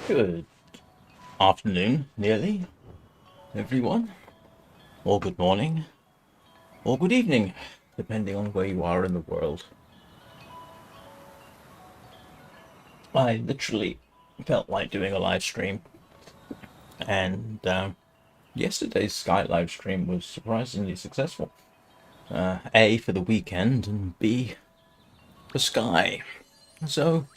Good afternoon, nearly, everyone, or good morning, or good evening, depending on where you are in the world. I literally felt like doing a live stream, and yesterday's Sky live stream was surprisingly successful. A, for the weekend, and B, for Sky. So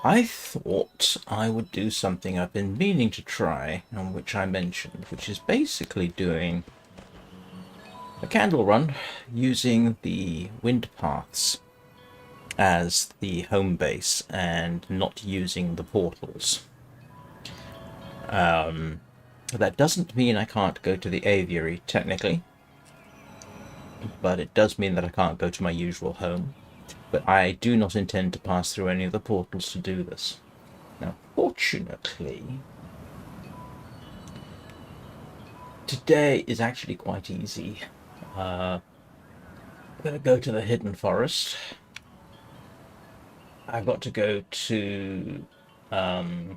I thought I would do something I've been meaning to try, and which I mentioned, which is basically doing a candle run using the wind paths as the home base and not using the portals. That doesn't mean I can't go to the aviary, technically, but it does mean that I can't go to my usual home. But I do not intend to pass through any of the portals to do this. Now, fortunately, today is actually quite easy. I'm going to go to the Hidden Forest. I've got to go to Valley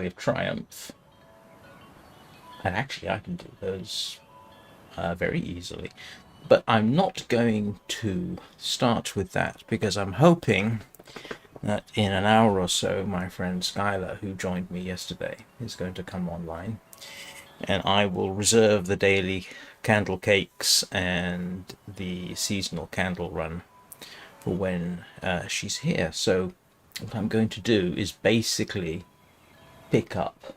of Triumph. And actually, I can do those very easily. But I'm not going to start with that because I'm hoping that in an hour or so, my friend Skylar, who joined me yesterday, is going to come online. And I will reserve the daily candle cakes and the seasonal candle run for when she's here. So what I'm going to do is basically pick up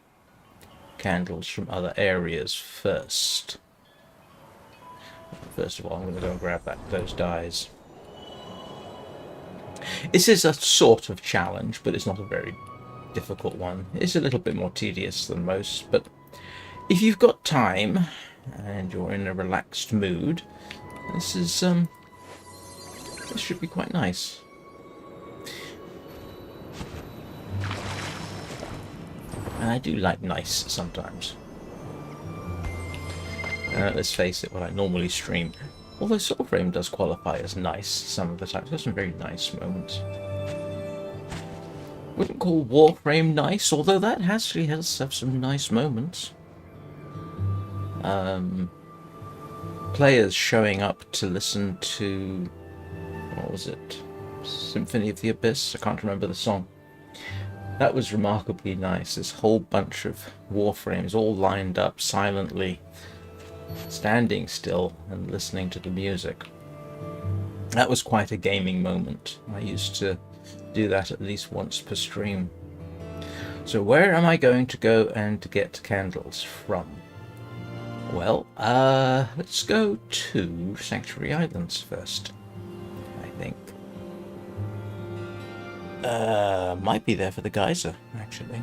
candles from other areas first. First of all, I'm going to go and grab those dyes. This is a sort of challenge, but it's not a very difficult one. It's a little bit more tedious than most, but if you've got time and you're in a relaxed mood, this should be quite nice. And I do like nice sometimes. Let's face it, what I normally stream, although Soulframe does qualify as nice some of the time, there's some very nice moments. Wouldn't call Warframe nice, although that actually has some nice moments. Players showing up to listen to, what was it? Symphony of the Abyss? I can't remember the song. That was remarkably nice. This whole bunch of Warframes all lined up silently, standing still and listening to the music. That was quite a gaming moment. I used to do that at least once per stream. So where am I going to go and get candles from? Well, let's go to Sanctuary Islands first, I think. Might be there for the geyser, actually.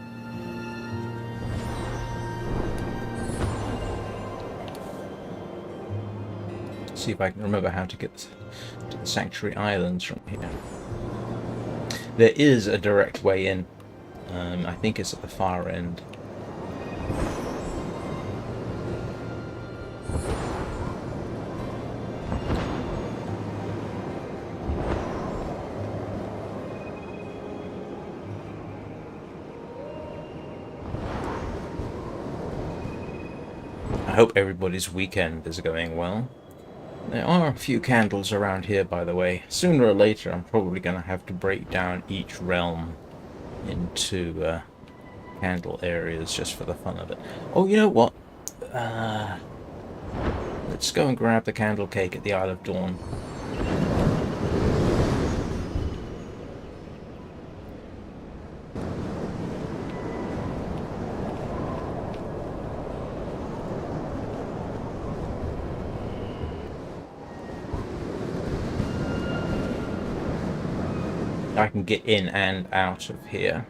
See if I can remember how to get to the Sanctuary Islands from here. There is a direct way in. I think it's at the far end. I hope everybody's weekend is going well. There are a few candles around here, by the way. Sooner or later, I'm probably going to have to break down each realm into candle areas just for the fun of it. Oh, you know what? Let's go and grab the candle cake at the Isle of Dawn. I can get in and out of here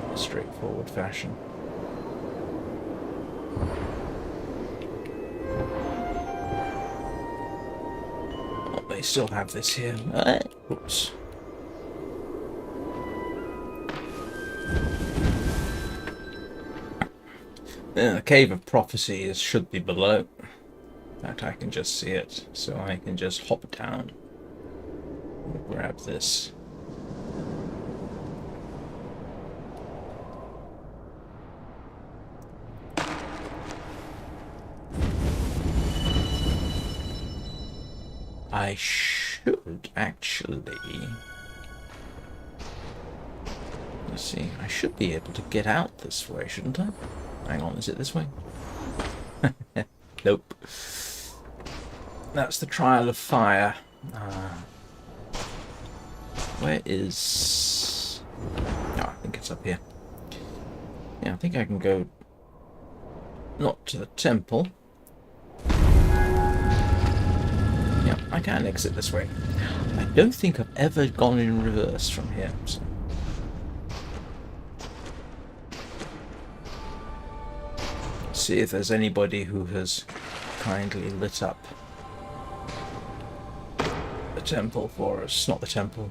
in a straightforward fashion. Oh, they still have this here. Oops. The Cave of Prophecy should be below. In fact, I can just see it, so I can just hop down. grab this. I should actually... Let's see, I should be able to get out this way, shouldn't I? Hang on, is it this way? Nope. That's the Trial of Fire. Where is... Oh, I think it's up here. Yeah, I think I can go... Not to the temple. Yeah, I can exit this way. I don't think I've ever gone in reverse from here. So. See if there's anybody who has kindly lit up the temple for us. Not the temple.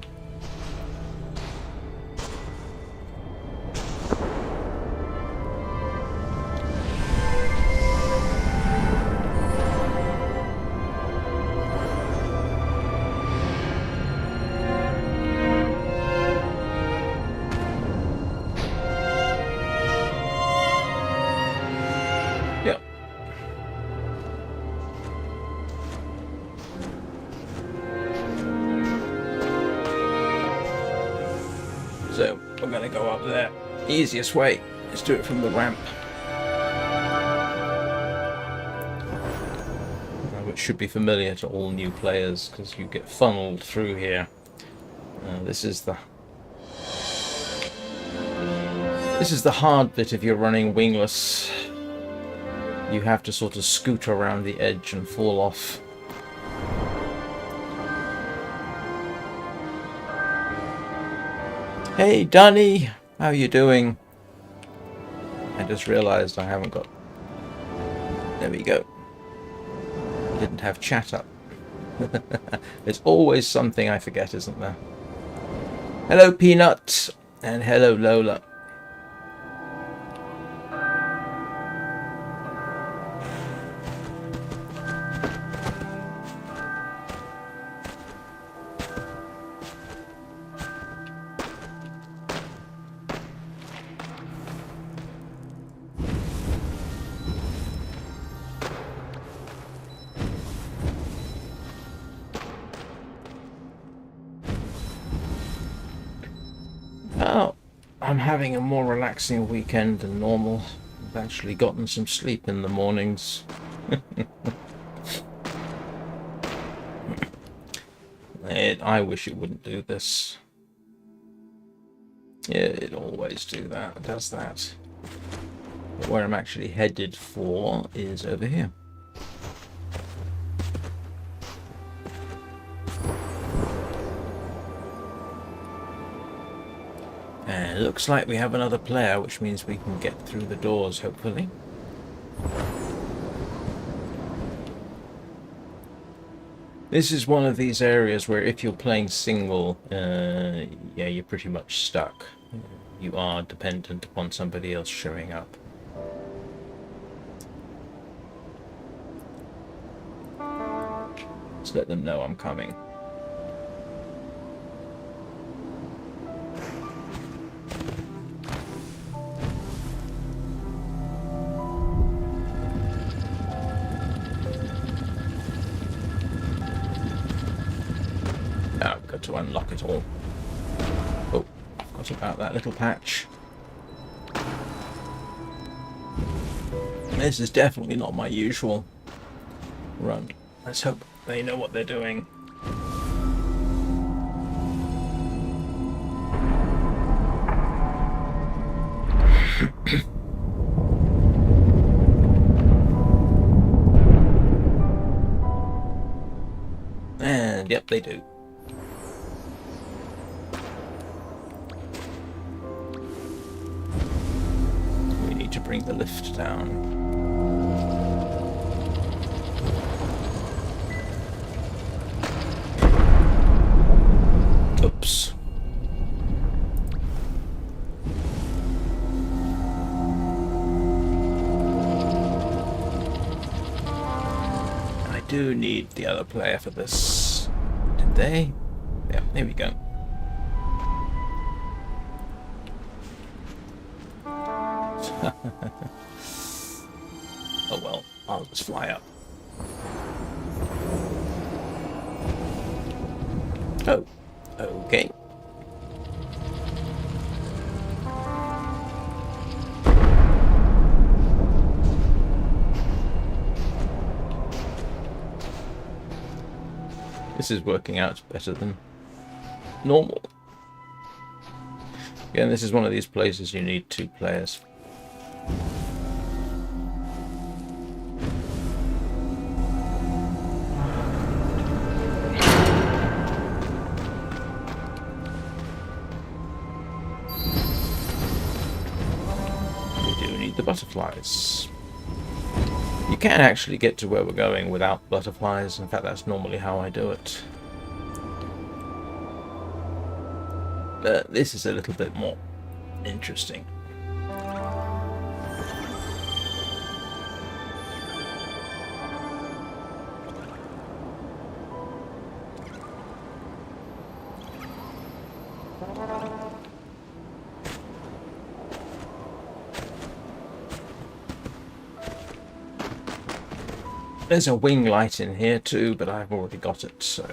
So we're going to go up there. Easiest way is do it from the ramp. Which should be familiar to all new players because you get funneled through here. This is the hard bit if you're running wingless. You have to sort of scoot around the edge and fall off. Hey, Dunny! How you doing? I just realised I haven't got... There we go. Didn't have chat up. There's always something I forget, isn't there? Hello, Peanut! And hello, Lola. Well, I'm having a more relaxing weekend than normal. I've actually gotten some sleep in the mornings. I wish it wouldn't do this. Yeah, it always does that. But where I'm actually headed for is over here. And it looks like we have another player, which means we can get through the doors, hopefully. This is one of these areas where if you're playing single, yeah, you're pretty much stuck. You are dependent upon somebody else showing up. Just let them know I'm coming. To unlock it all. Oh, I forgot about that little patch. This is definitely not my usual run. Let's hope they know what they're doing. And yep, they do. To bring the lift down. Oops. I do need the other player for this. Did they? Yeah, here we go. Oh well, I'll just fly up. Oh, okay. This is working out better than normal. Again, this is one of these places you need 2 players. We do need the butterflies. You can actually get to where we're going without butterflies. In fact, that's normally how I do it. This is a little bit more interesting. There's a wing light in here too, but I've already got it, so...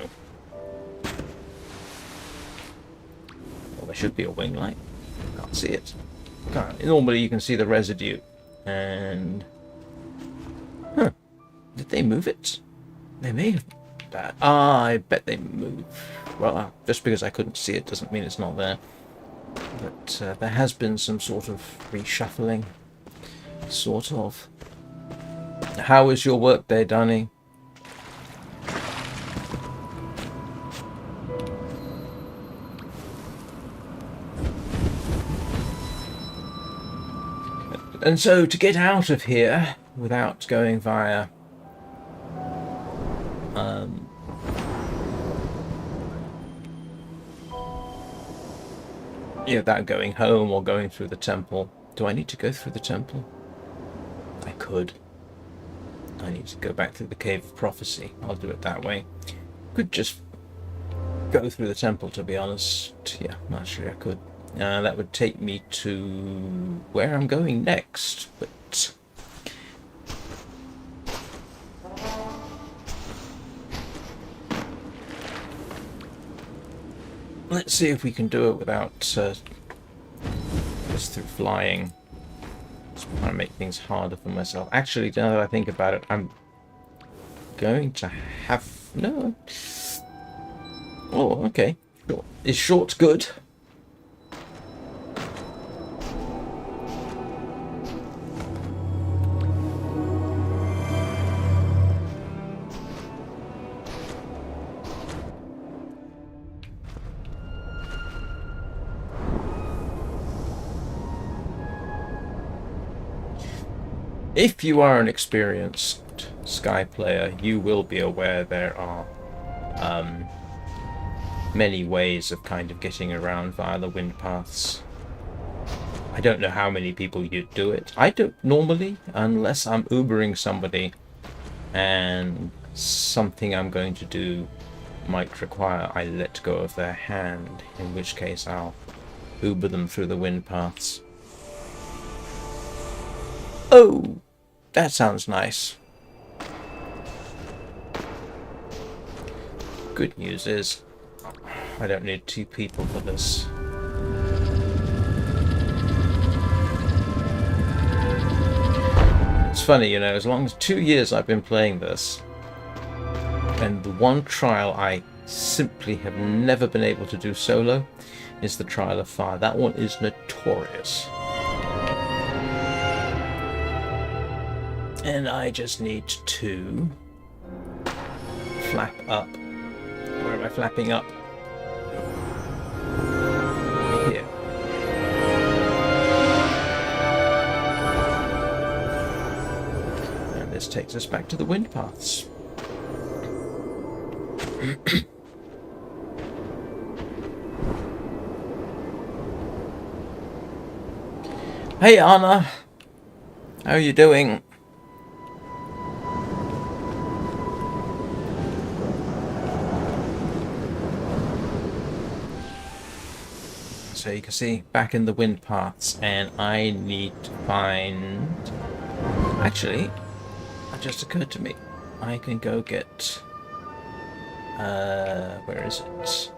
Well, there should be a wing light. Can't see it. Normally you can see the residue. And... Huh. Did they move it? They may have... I bet they moved. Well, just because I couldn't see it doesn't mean it's not there. But there has been some sort of reshuffling. Sort of. How was your work day, Danny? And so to get out of here without going via without going home or going through the temple. Do I need to go through the temple? I could. I need to go back through the Cave of Prophecy. I'll do it that way. Could just go through the temple, to be honest. Yeah, actually I could. That would take me to where I'm going next, but... Let's see if we can do it without just through flying. Just trying to make things harder for myself. Actually, now that I think about it, I'm going to have... No. Oh, okay. Sure. Is short good? If you are an experienced Sky player, you will be aware there are many ways of kind of getting around via the wind paths. I don't know how many people you do it. I don't normally, unless I'm Ubering somebody and something I'm going to do might require I let go of their hand, in which case I'll Uber them through the wind paths. Oh! That sounds nice. Good news is, I don't need 2 people for this. It's funny, you know, as long as 2 years I've been playing this, and the one trial I simply have never been able to do solo is the Trial of Fire. That one is notorious. And I just need to flap up. Where am I flapping up? Here. And this takes us back to the wind paths. Hey Anna! How are you doing? So you can see back in the wind paths, and I need to find... Actually, it just occurred to me. I can go get... where is it?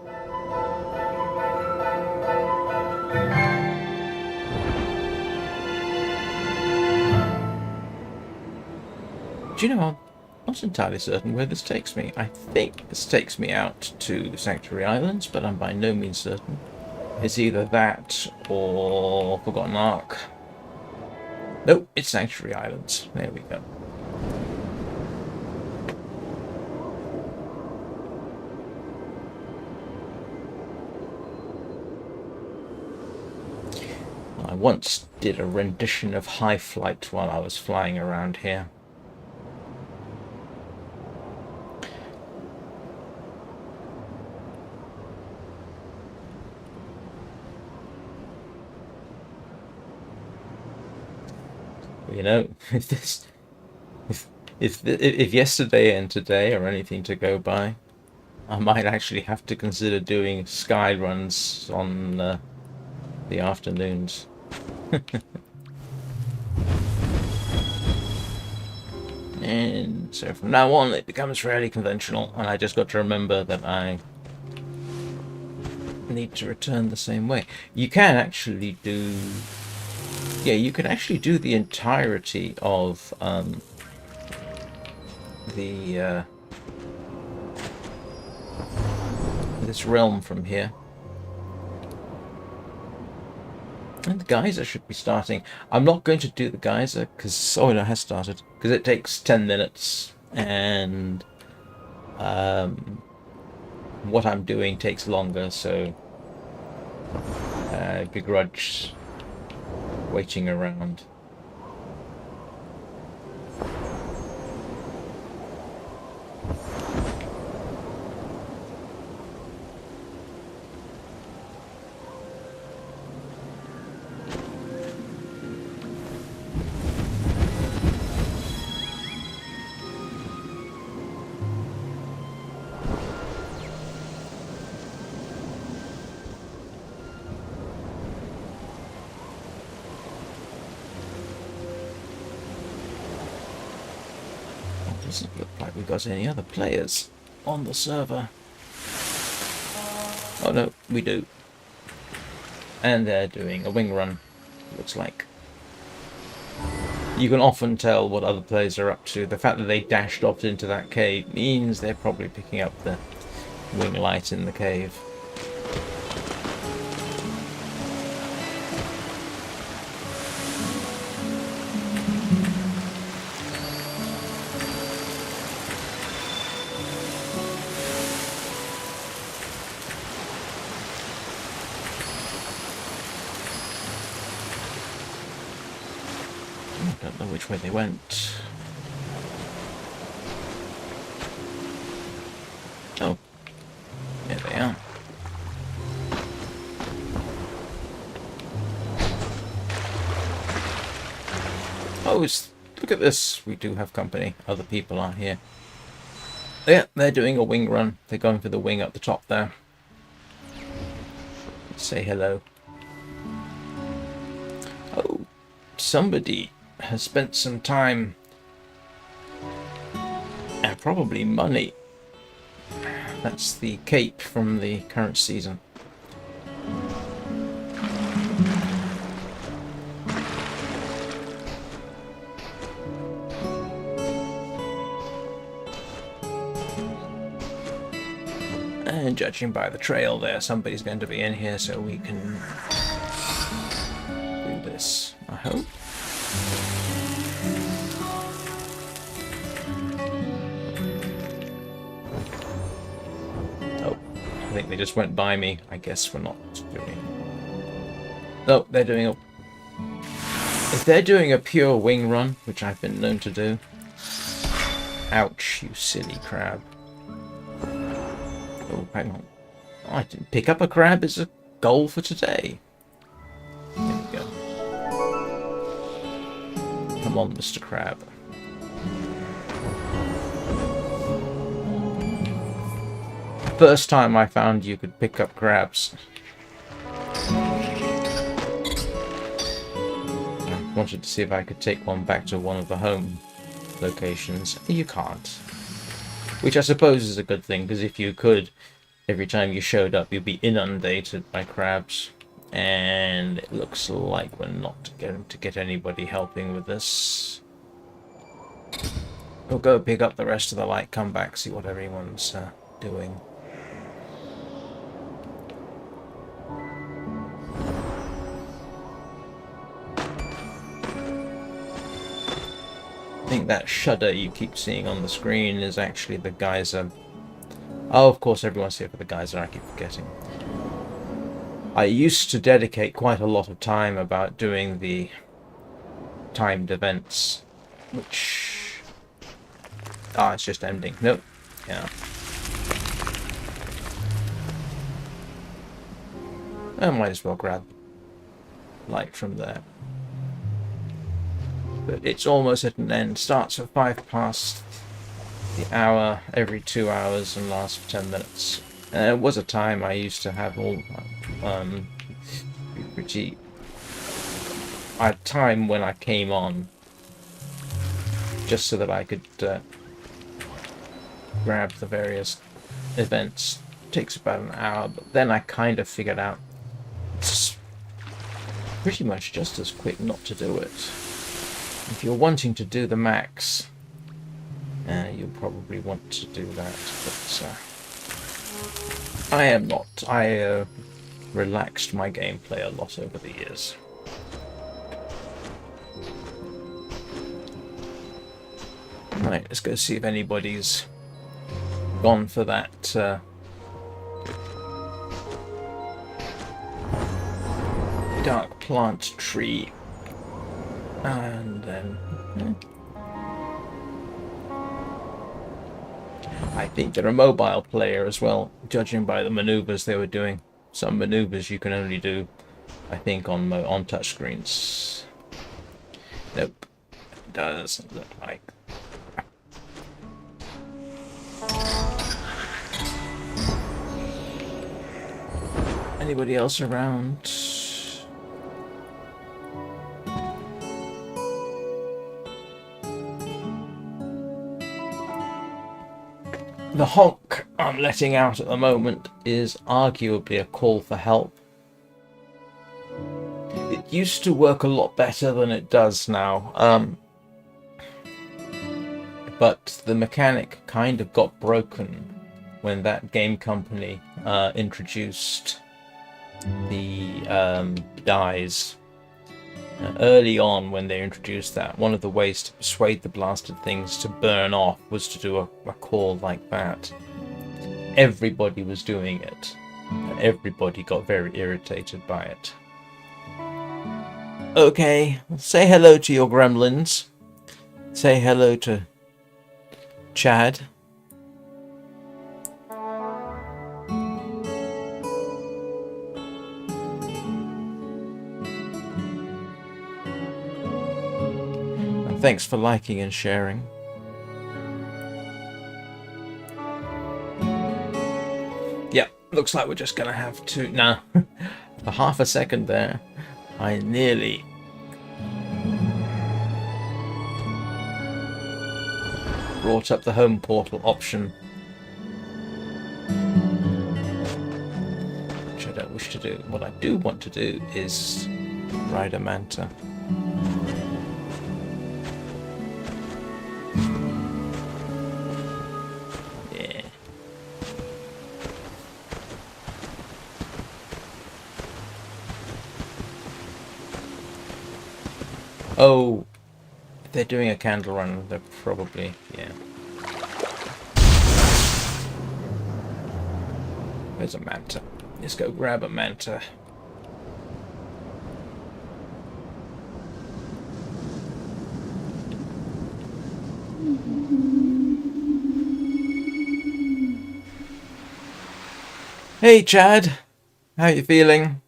Do you know, I'm not entirely certain where this takes me. I think this takes me out to Sanctuary Islands, but I'm by no means certain. It's either that or Forgotten Ark. Nope, it's Sanctuary Islands. There we go. I once did a rendition of High Flight while I was flying around here. You know, if yesterday and today are anything to go by, I might actually have to consider doing sky runs on the afternoons. And so from now on, it becomes fairly conventional, and I just got to remember that I need to return the same way. You can actually do... Yeah, you can actually do the entirety of this realm from here. And the geyser should be starting. I'm not going to do the geyser because... Oh, no, it has started. Because it takes 10 minutes. And what I'm doing takes longer, so I begrudge waiting around. Doesn't look like we've got any other players on the server. Oh no, we do. And they're doing a wing run, looks like. You can often tell what other players are up to. The fact that they dashed off into that cave means they're probably picking up the wing light in the cave. I don't know which way they went. Oh, there they are. Oh, look at this. We do have company. Other people are here. Yeah, they're doing a wing run. They're going for the wing up the top there. Say hello. Oh, somebody has spent some time and probably money. That's the cape from the current season. And judging by the trail there, somebody's going to be in here, so we can do this, I hope. Oh, I think they just went by me. I guess we're not doing... No, they're doing a... If they're doing a pure wing run, which I've been known to do... Ouch, you silly crab. Oh, hang on. I didn't pick up a crab as a goal for today. There we go. Come on, Mr. Crab. First time I found you could pick up crabs. Wanted to see if I could take one back to one of the home locations. You can't. Which I suppose is a good thing, because if you could, every time you showed up, you'd be inundated by crabs. And it looks like we're not going to get anybody helping with this. We'll go pick up the rest of the light, come back, see what everyone's doing. I think that shudder you keep seeing on the screen is actually the geyser. Oh, of course, everyone's here for the geyser, I keep forgetting. I used to dedicate quite a lot of time about doing the timed events, which... Ah, it's just ending. Nope. Yeah. I might as well grab light from there. But it's almost at an end. Starts at 5 past the hour every 2 hours and lasts for 10 minutes. There was a time I used to have all pretty... I had time when I came on just so that I could grab the various events. It takes about an hour, but then I kind of figured out it's pretty much just as quick not to do it. If you're wanting to do the max, you'll probably want to do that, but I am not. I relaxed my gameplay a lot over the years. Right, let's go see if anybody's gone for that dark plant tree. And then... I think they're a mobile player as well, judging by the maneuvers they were doing. Some maneuvers you can only do, I think, on touchscreens. Nope, doesn't look like. Anybody else around? The honk I'm letting out at the moment is arguably a call for help. It used to work a lot better than it does now, but the mechanic kind of got broken when that game company introduced the dyes. Early on, when they introduced that, one of the ways to persuade the blasted things to burn off was to do a call like that. Everybody was doing it, and everybody got very irritated by it. Okay, say hello to your gremlins. Say hello to Chad. Thanks for liking and sharing. Yeah, looks like we're just gonna have to... Nah, for half a second there, I nearly... brought up the home portal option. Which I don't wish to do. What I do want to do is ride a manta. Oh, if they're doing a candle run, they're probably, yeah. There's a manta. Let's go grab a manta. Hey Chad, how you feeling?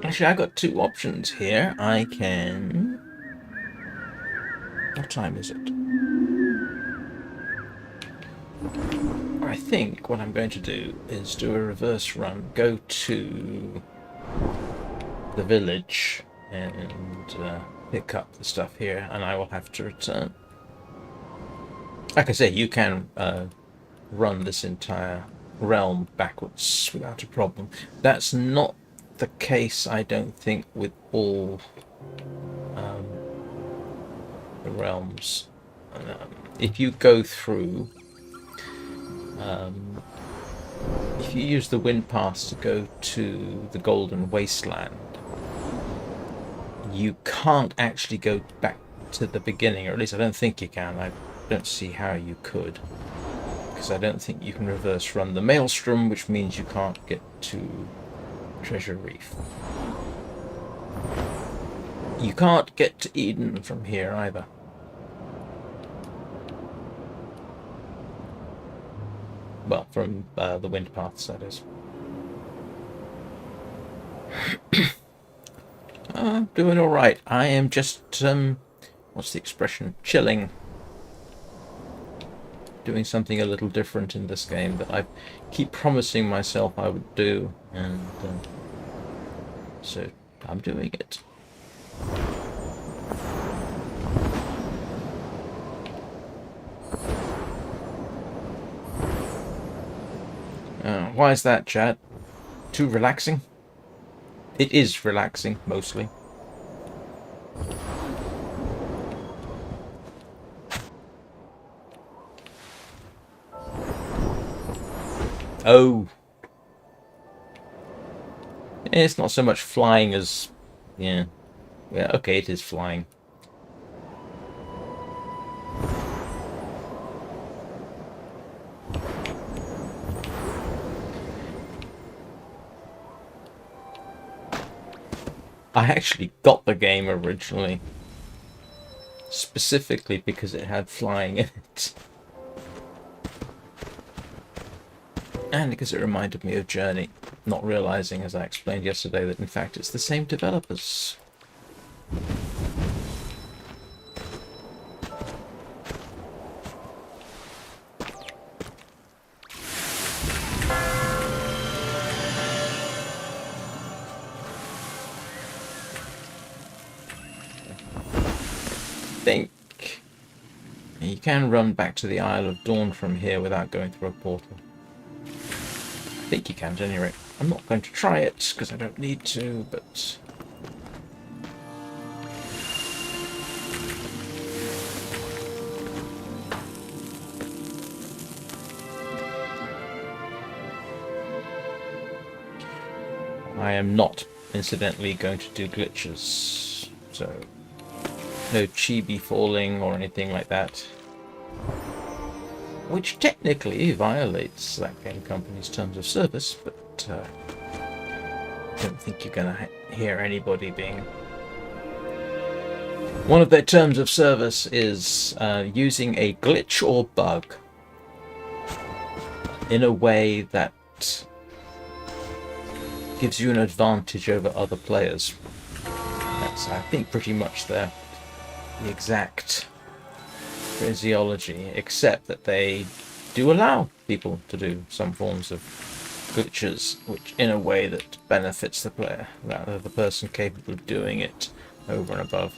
Actually, I've got two options here. I can... What time is it? I think what I'm going to do is do a reverse run, go to the village and pick up the stuff here, and I will have to return. Like I say, you can run this entire realm backwards without a problem. That's not the case, I don't think, with all the realms. If you go through, if you use the wind pass to go to the Golden Wasteland, you can't actually go back to the beginning, or at least I don't think you can. I don't see how you could, because I don't think you can reverse run the Maelstrom, which means you can't get to Treasure Reef. You can't get to Eden from here either. Well, from the wind paths, that is. Doing all right. I am just, what's the expression? Chilling. Doing something a little different in this game that I keep promising myself I would do, and so I'm doing it. Why is that, Chad? Too relaxing? It is relaxing, mostly. Oh. It's not so much flying as... Yeah. Yeah, okay, it is flying. I actually got the game originally, specifically because it had flying in it. And because it reminded me of Journey, not realizing, as I explained yesterday, that in fact it's the same developers. Think you can run back to the Isle of Dawn from here without going through a portal. I think you can, at any rate. I'm not going to try it because I don't need to, but I am not, incidentally, going to do glitches, so no chibi falling or anything like that, which technically violates that game company's terms of service, but I don't think you're going to hear anybody being... One of their terms of service is using a glitch or bug in a way that gives you an advantage over other players. That's, I think, pretty much the exact phraseology, except that they do allow people to do some forms of glitches, which in a way that benefits the player, rather the person capable of doing it over and above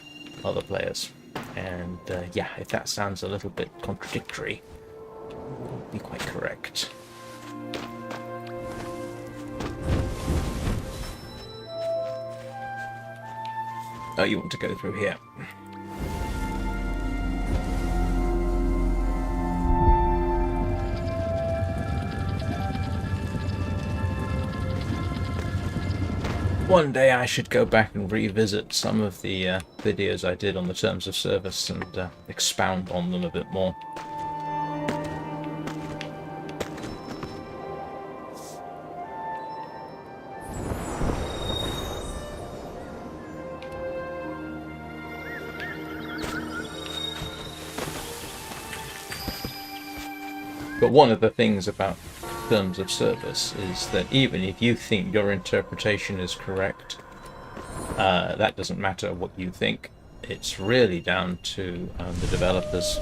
other players. And yeah, if that sounds a little bit contradictory, you'll be quite correct. Oh, you want to go through here. One day I should go back and revisit some of the videos I did on the terms of service and expound on them a bit more. But one of the things about terms of service is that even if you think your interpretation is correct, that doesn't matter what you think. It's really down to the developers.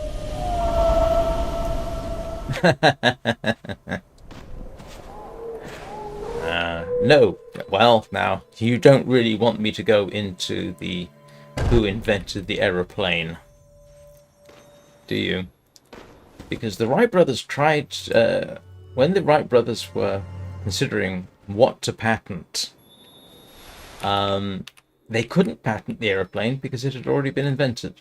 No. Well, now, you don't really want me to go into the who invented the aeroplane, do you? Because the Wright brothers tried, when the Wright brothers were considering what to patent, they couldn't patent the aeroplane because it had already been invented.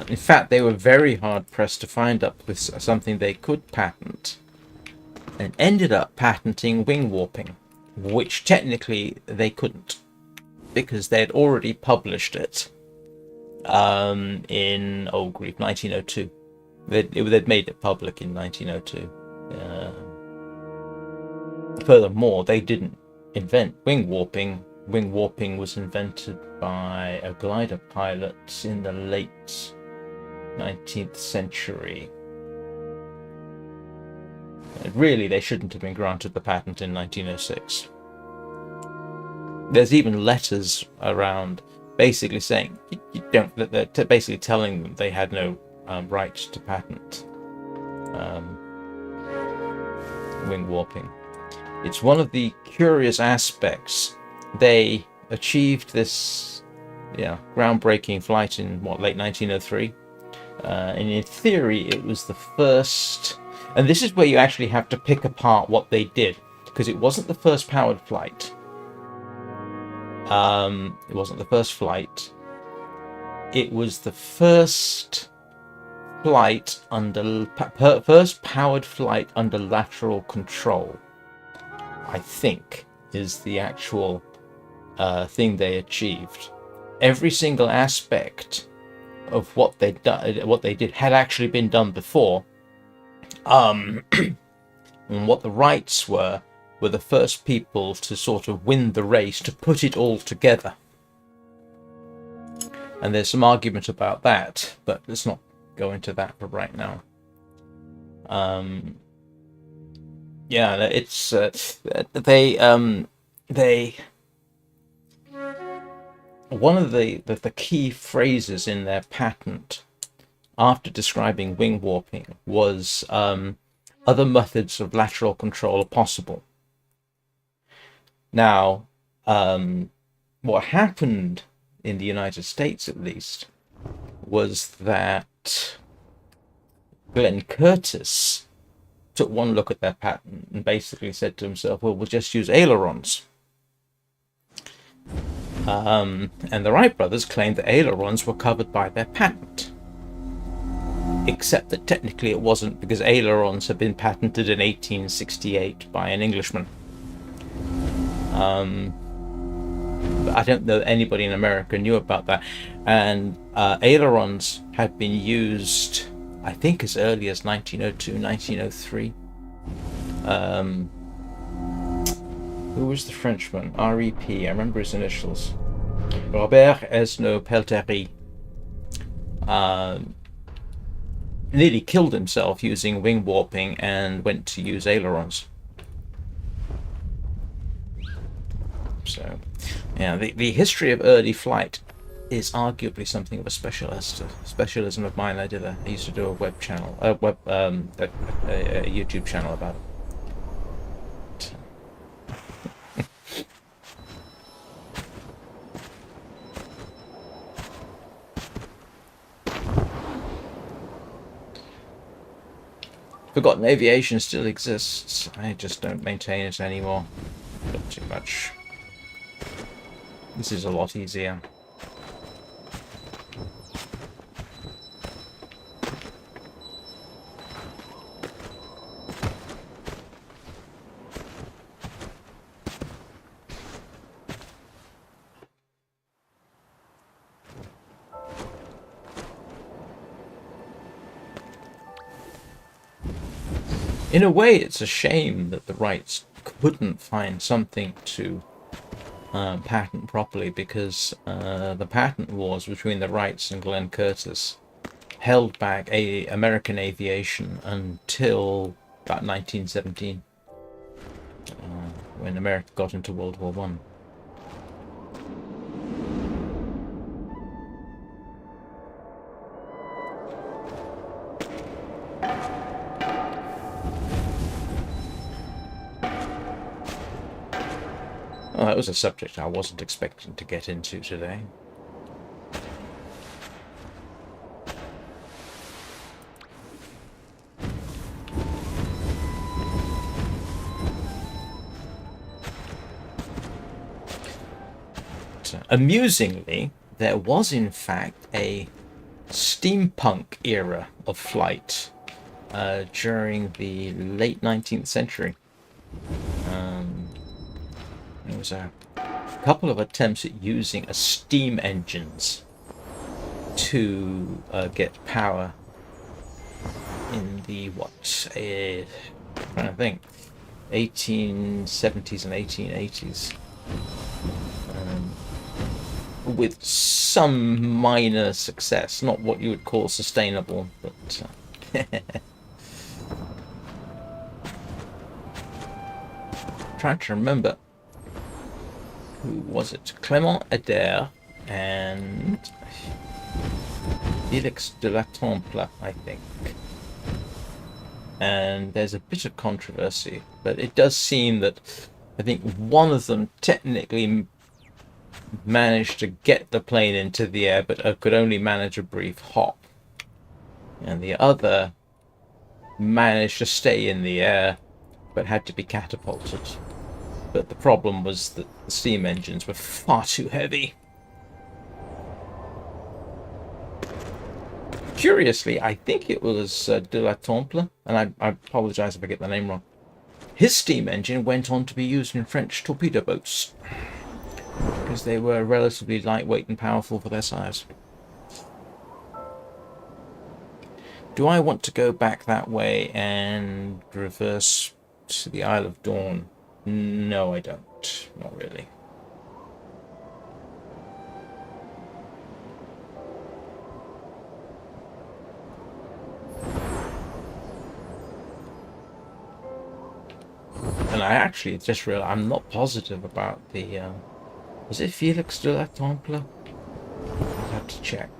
In fact, they were very hard pressed to find up with something they could patent, and ended up patenting wing warping, which technically they couldn't because they had already published it in 1902. They'd made it public in 1902. Furthermore, they didn't invent wing warping. Wing warping was invented by a glider pilot in the late 19th century. And really, they shouldn't have been granted the patent in 1906. There's even letters around basically saying you don't. They're basically telling them they had no right to patent wing warping. It's one of the curious aspects. They achieved this, groundbreaking flight in late 1903, and in theory, it was the first. And this is where you actually have to pick apart what they did, because it wasn't the first powered flight. It wasn't the first flight. It was the first flight first powered flight under lateral control, I think, is the actual thing they achieved. Every single aspect of what they did had actually been done before. And what the Wrights were the first people to sort of win the race, to put it all together. And there's some argument about that, but let's not go into that for right now. It's one of the key phrases in their patent after describing wing warping was other methods of lateral control are possible. Now, what happened in the United States, at least, was that Glenn Curtiss took one look at their patent and basically said to himself, well, we'll just use ailerons. And the Wright brothers claimed that ailerons were covered by their patent. Except that technically it wasn't, because ailerons had been patented in 1868 by an Englishman. But I don't know that anybody in America knew about that. And ailerons had been used, I think, as early as 1902, 1903. Who was the Frenchman? R.E.P. I remember his initials. Robert Esnault-Pelterie. Nearly killed himself using wing warping and went to use ailerons. So, yeah, the history of early flight is arguably something of a specialism of mine. I used to do a web channel, a YouTube channel about it. Forgotten Aviation still exists. I just don't maintain it anymore. Not too much. This is a lot easier. In a way, it's a shame that the Wrights couldn't find something to patent properly, because the patent wars between the Wrights and Glenn Curtiss held back American aviation until about 1917, when America got into World War I. Well, that was a subject I wasn't expecting to get into today. Amusingly, there was in fact a steampunk era of flight during the late 19th century. There was a couple of attempts at using a steam engines to get power in the I'm trying to think, 1870s and 1880s. With some minor success, not what you would call sustainable, but trying to remember, who was it? Clément Ader and Félix de la Temple, I think. And there's a bit of controversy, but it does seem that I think one of them technically managed to get the plane into the air, but could only manage a brief hop. And the other managed to stay in the air, but had to be catapulted. But the problem was that the steam engines were far too heavy. Curiously, I think it was de la Temple, and I apologize if I get the name wrong. His steam engine went on to be used in French torpedo boats, because they were relatively lightweight and powerful for their size. Do I want to go back that way and reverse to the Isle of Dawn? No, I don't. Not really. And I actually just realized I'm not positive about the... was it Félix de la Temple? I'll have to check.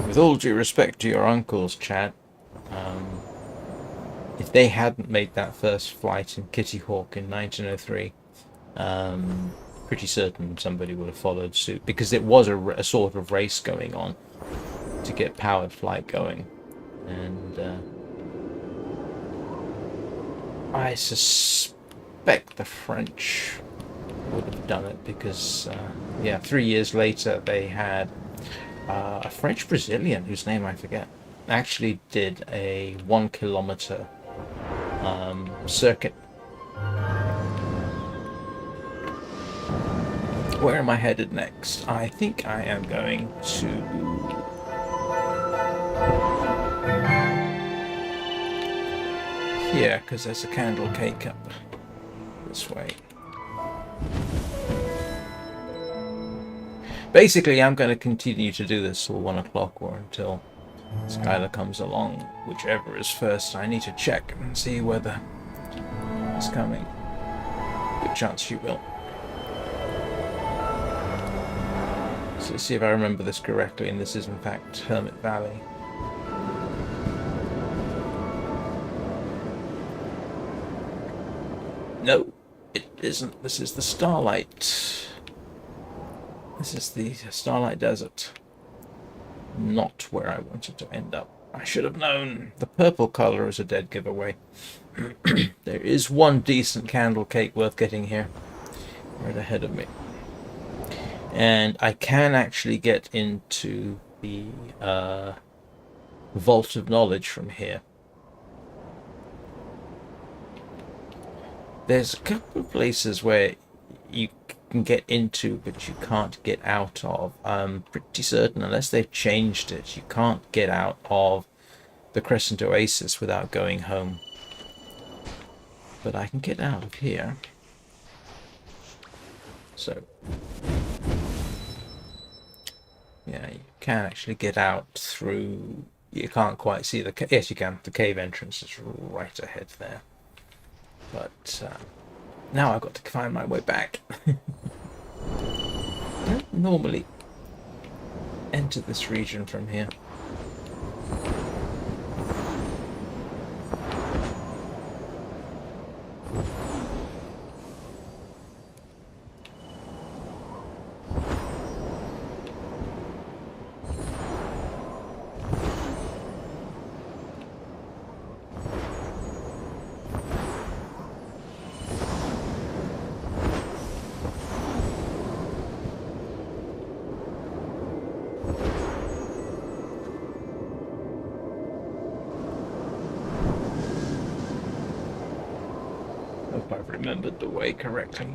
With all due respect to your uncles, Chad, if they hadn't made that first flight in Kitty Hawk in 1903, pretty certain somebody would have followed suit, because it was a sort of race going on to get powered flight going. And I suspect the French would have done it because, yeah, 3 years later they had a French Brazilian whose name I forget actually did a 1 kilometer circuit. Where am I headed next? I think I am going to here, because there's a candle cake up this way. Basically, I'm going to continue to do this till 1 o'clock or until Skylar comes along, whichever is first. I need to check and see whether it's coming. Good chance she will. So let's see if I remember this correctly, and this is in fact Hermit Valley. No, it isn't. This is the Starlight. This is the Starlight Desert. Not where I wanted to end up. I should have known. The purple color is a dead giveaway. There is one decent candle cake worth getting here. Right ahead of me. And I can actually get into the Vault of Knowledge from here. There's a couple of places where you can get into, but you can't get out of. I'm pretty certain, unless they've changed it, you can't get out of the Crescent Oasis without going home. But I can get out of here. So, yeah, you can actually get out through. You can't quite see the. Yes, you can. The cave entrance is right ahead there. But now I've got to find my way back. I don't normally enter this region from here. Hope I've remembered the way correctly.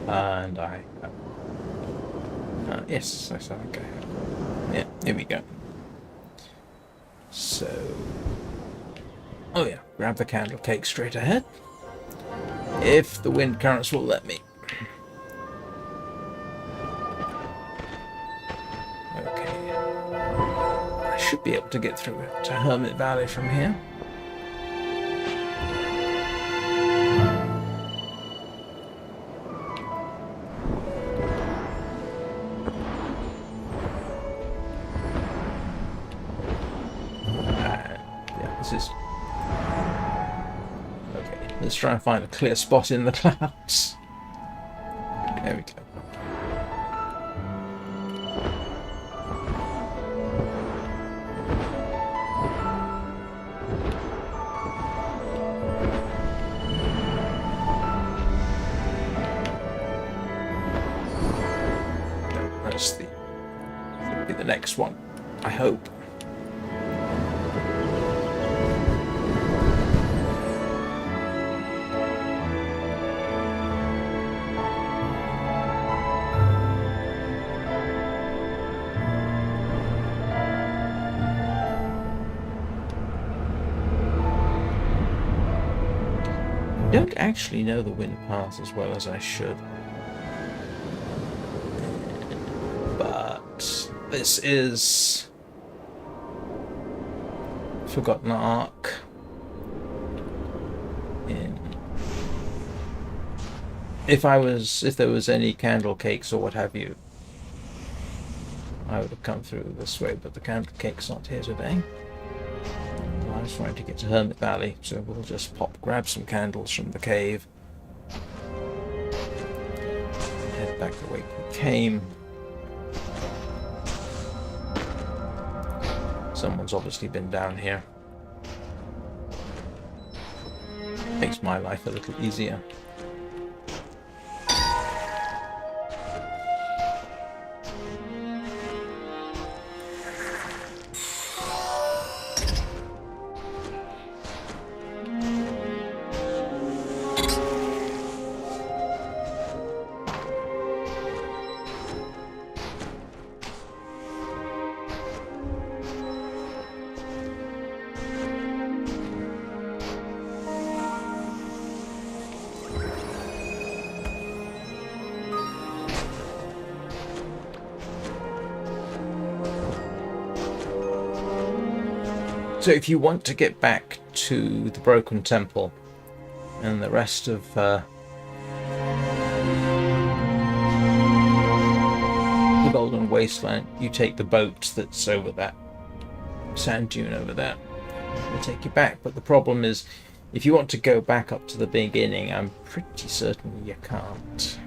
And I have. Yes, I think I have. Yeah, here we go. So, oh yeah, grab the candle cake straight ahead. If the wind currents will let me. Okay. I should be able to get through to Hermit Valley from here. Let's try and find a clear spot in the clouds. There we go. That's the next one, I hope. I don't actually know the wind path as well as I should. But this is Forgotten Ark. If there was any candle cakes or what have you, I would have come through this way, but the candle cake's not here today. I was trying to get to Hermit Valley, so we'll just grab some candles from the cave, head back the way we came. Someone's obviously been down here. Makes my life a little easier. So if you want to get back to the Broken Temple and the rest of the Golden Wasteland, you take the boat that's over that sand dune over there. It'll take you back, but the problem is, if you want to go back up to the beginning, I'm pretty certain you can't.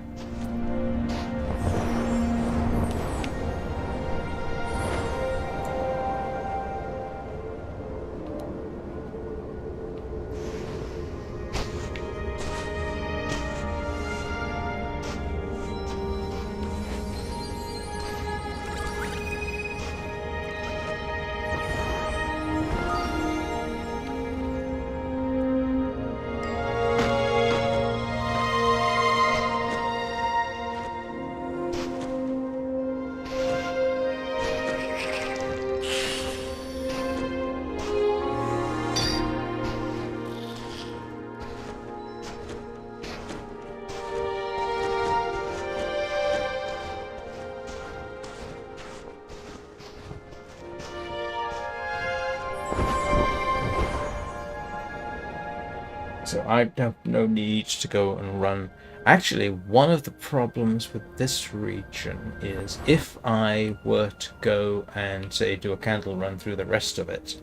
So I have no need to go and run. Actually, one of the problems with this region is if I were to go and, say, do a candle run through the rest of it,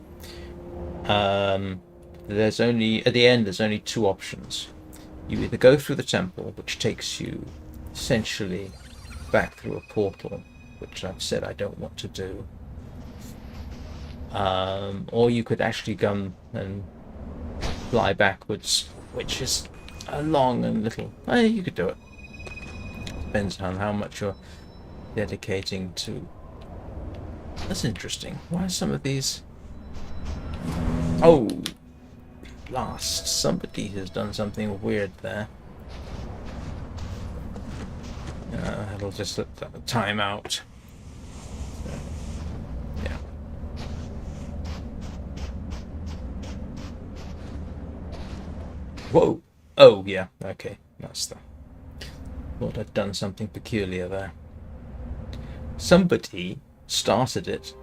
there's only, at the end, there's only two options. You either go through the temple, which takes you essentially back through a portal, which I've said I don't want to do, or you could actually come and fly backwards, which is a long and little. You could do it. Depends on how much you're dedicating to. That's interesting. Why are some of these? Oh, blast! Somebody has done something weird there. It'll just let that time out. Yeah. Whoa! Oh, yeah. Okay, that's the. Thought I'd done something peculiar there. Somebody started it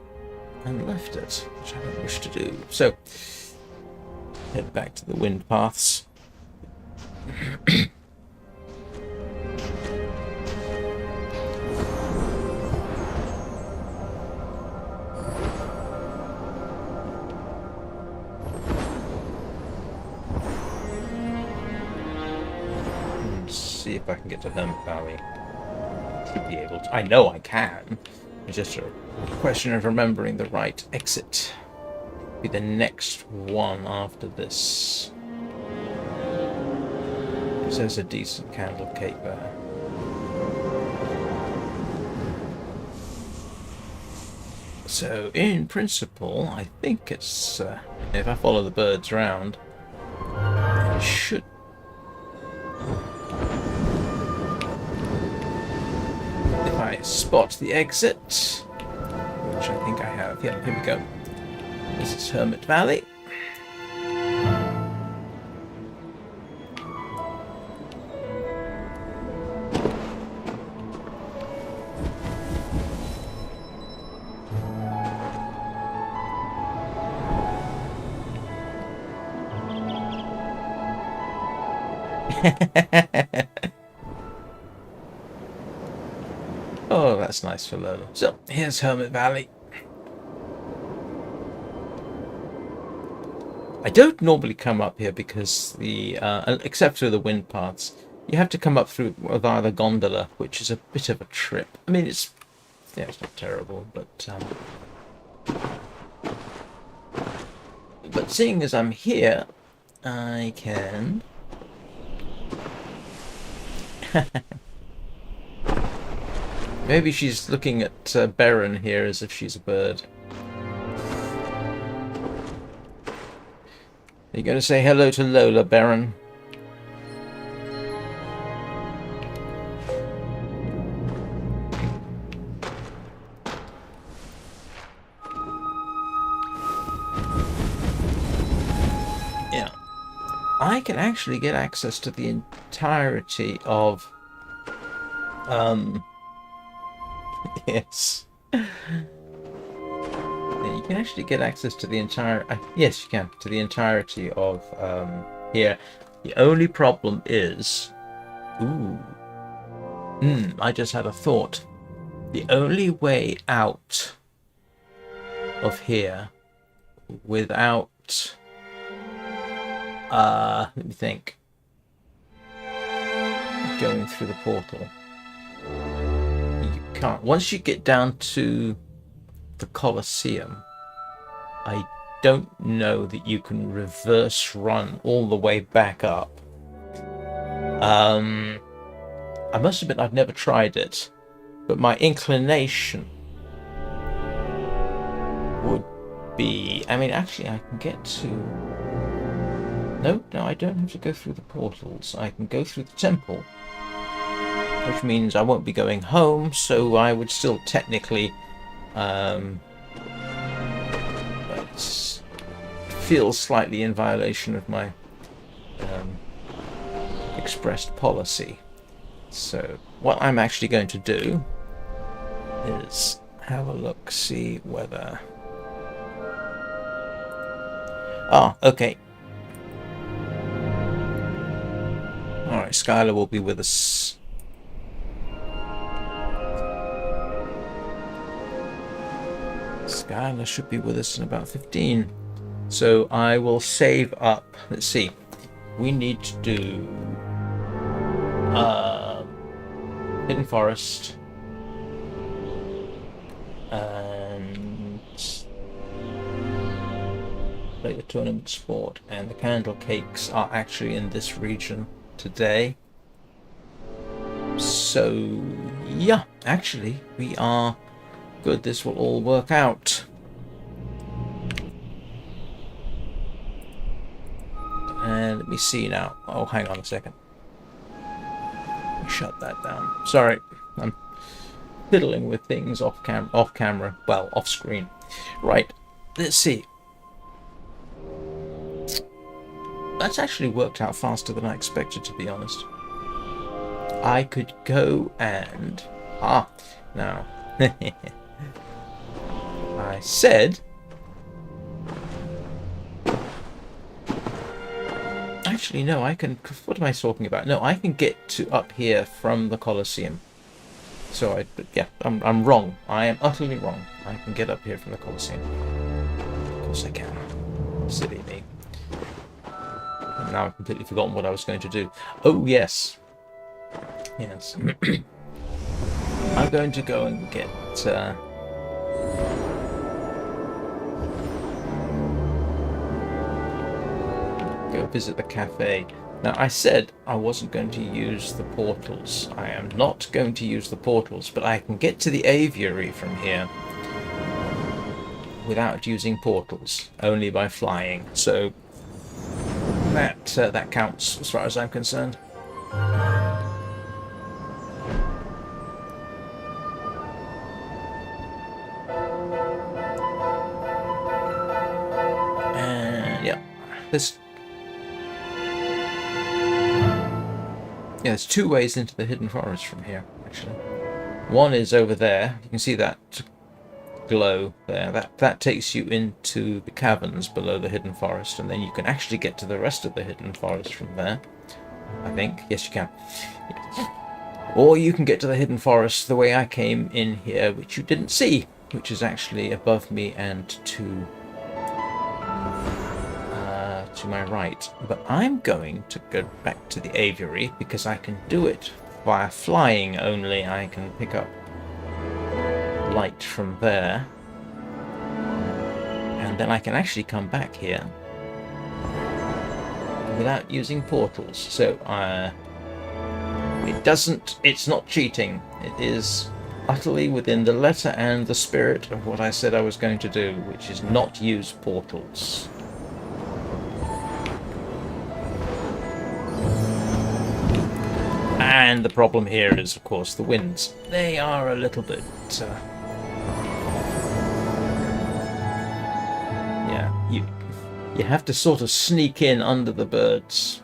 and left it, which I don't wish to do. So, head back to the wind paths. See if I can get to Hermit Valley. Should be able to. I know I can. It's just a question of remembering the right exit. Be the next one after this. Because there's a decent candle cake there. So, in principle, I think it's. If I follow the birds around, it should. I spot the exit, which I think I have. Yeah, here we go. This is Hermit Valley. Oh, that's nice for Lola. So, here's Hermit Valley. I don't normally come up here because the, except through the wind paths, you have to come up through via the gondola, which is a bit of a trip. I mean, it's not terrible, but seeing as I'm here, I can. Maybe she's looking at Baron here as if she's a bird. Are you going to say hello to Lola, Baron? Yeah. I can actually get access to the entirety of... Yes. Yeah, you can actually get access to the entire... yes, you can. To the entirety of here. The only problem is... Ooh. I just had a thought. The only way out of here without... let me think. Going through the portal. You can't. Once you get down to the Colosseum, I don't know that you can reverse run all the way back up. I must admit I've never tried it, but my inclination would be... I mean, actually, I can get to... No, I don't have to go through the portals. I can go through the temple, which means I won't be going home, so I would still technically feel slightly in violation of my expressed policy. So what I'm actually going to do is have a look, see whether... okay. Alright, Skylar will be with us. Skylar should be with us in about 15. So I will save up. Let's see. We need to do Hidden Forest and play the tournament sport, and the candle cakes are actually in this region today. So yeah, actually we are good. This will all work out. And let me see now. Oh, hang on a second. Shut that down. Sorry, I'm fiddling with things off camera. Well, off screen. Right. Let's see. That's actually worked out faster than I expected, to be honest. I could go and... now. I said... Actually, no, I can... What am I talking about? No, I can get to up here from the Colosseum. So, yeah, I'm wrong. I am utterly wrong. I can get up here from the Colosseum. Of course I can. Silly me. And now I've completely forgotten what I was going to do. Oh, yes. Yes. I'm going to go and get... go visit the cafe. Now, I said I wasn't going to use the portals. I am not going to use the portals, but I can get to the aviary from here without using portals, only by flying. So that counts as far as I'm concerned. And yeah, there's two ways into the Hidden Forest from here, actually. One is over there. You can see that glow there. That takes you into the caverns below the Hidden Forest, and then you can actually get to the rest of the Hidden Forest from there. I think. Yes, you can. Or you can get to the Hidden Forest the way I came in here, which you didn't see, which is actually above me and to my right. But I'm going to go back to the aviary because I can do it via flying only. I can pick up light from there, and then I can actually come back here without using portals. So it's not cheating. It is utterly within the letter and the spirit of what I said I was going to do, which is not use portals. And the problem here is, of course, the winds. They are a little bit... yeah, you have to sort of sneak in under the birds.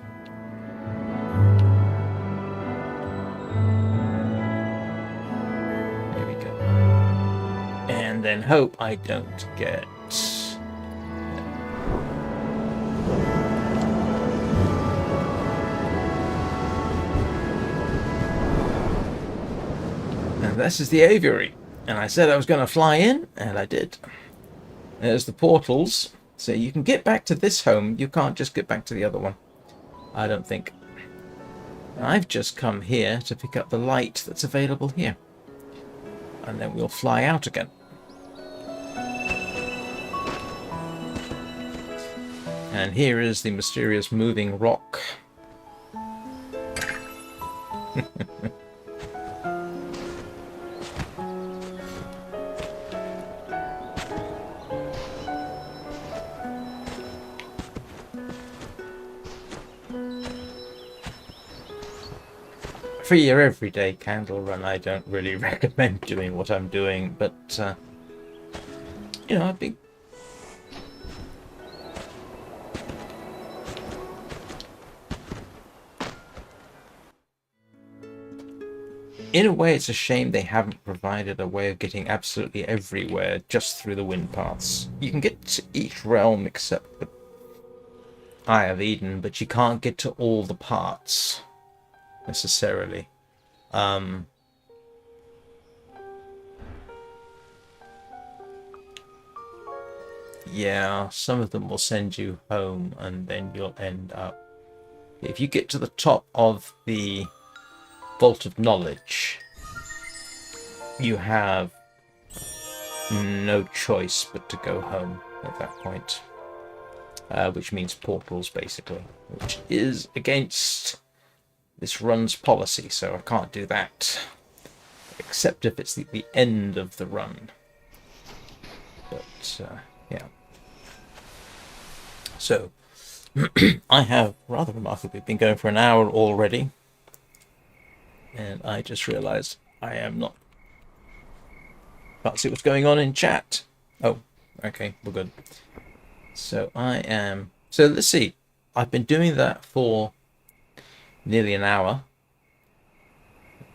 There we go. And and then hope I don't get... And this is the aviary. And I said I was going to fly in, and I did. There's the portals. So you can get back to this home. You can't just get back to the other one. I don't think. I've just come here to pick up the light that's available here. And then we'll fly out again. And here is the mysterious moving rock. For your everyday candle run, I don't really recommend doing what I'm doing, but, you know, I'd be... In a way, it's a shame they haven't provided a way of getting absolutely everywhere just through the wind paths. You can get to each realm except the Eye of Eden, but you can't get to all the parts necessarily. Yeah, some of them will send you home and then you'll end up... If you get to the top of the Vault of Knowledge, you have no choice but to go home at that point. Which means portals, basically. Which is against this run's policy, so I can't do that. Except if it's the end of the run. But, yeah. So, I have rather remarkably been going for an hour already. And I just realised I am not... Can't see what's going on in chat. Oh, okay, we're good. So I am... So let's see. I've been doing that for nearly an hour.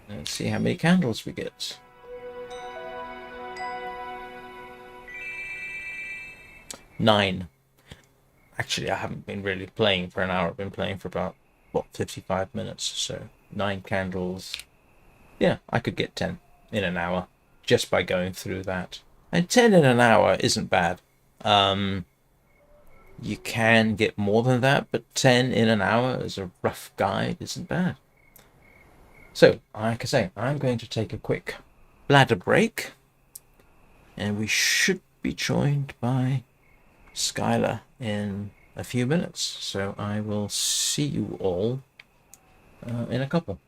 Let's see how many candles we get. 9. Actually, I haven't been really playing for an hour. I've been playing for about, what, 55 minutes. So 9 candles. Yeah, I could get 10 in an hour just by going through that. And 10 in an hour isn't bad. You can get more than that, but 10 in an hour as a rough guide isn't bad. So, like I say, I'm going to take a quick bladder break. And we should be joined by Skylar in a few minutes. So I will see you all in a couple.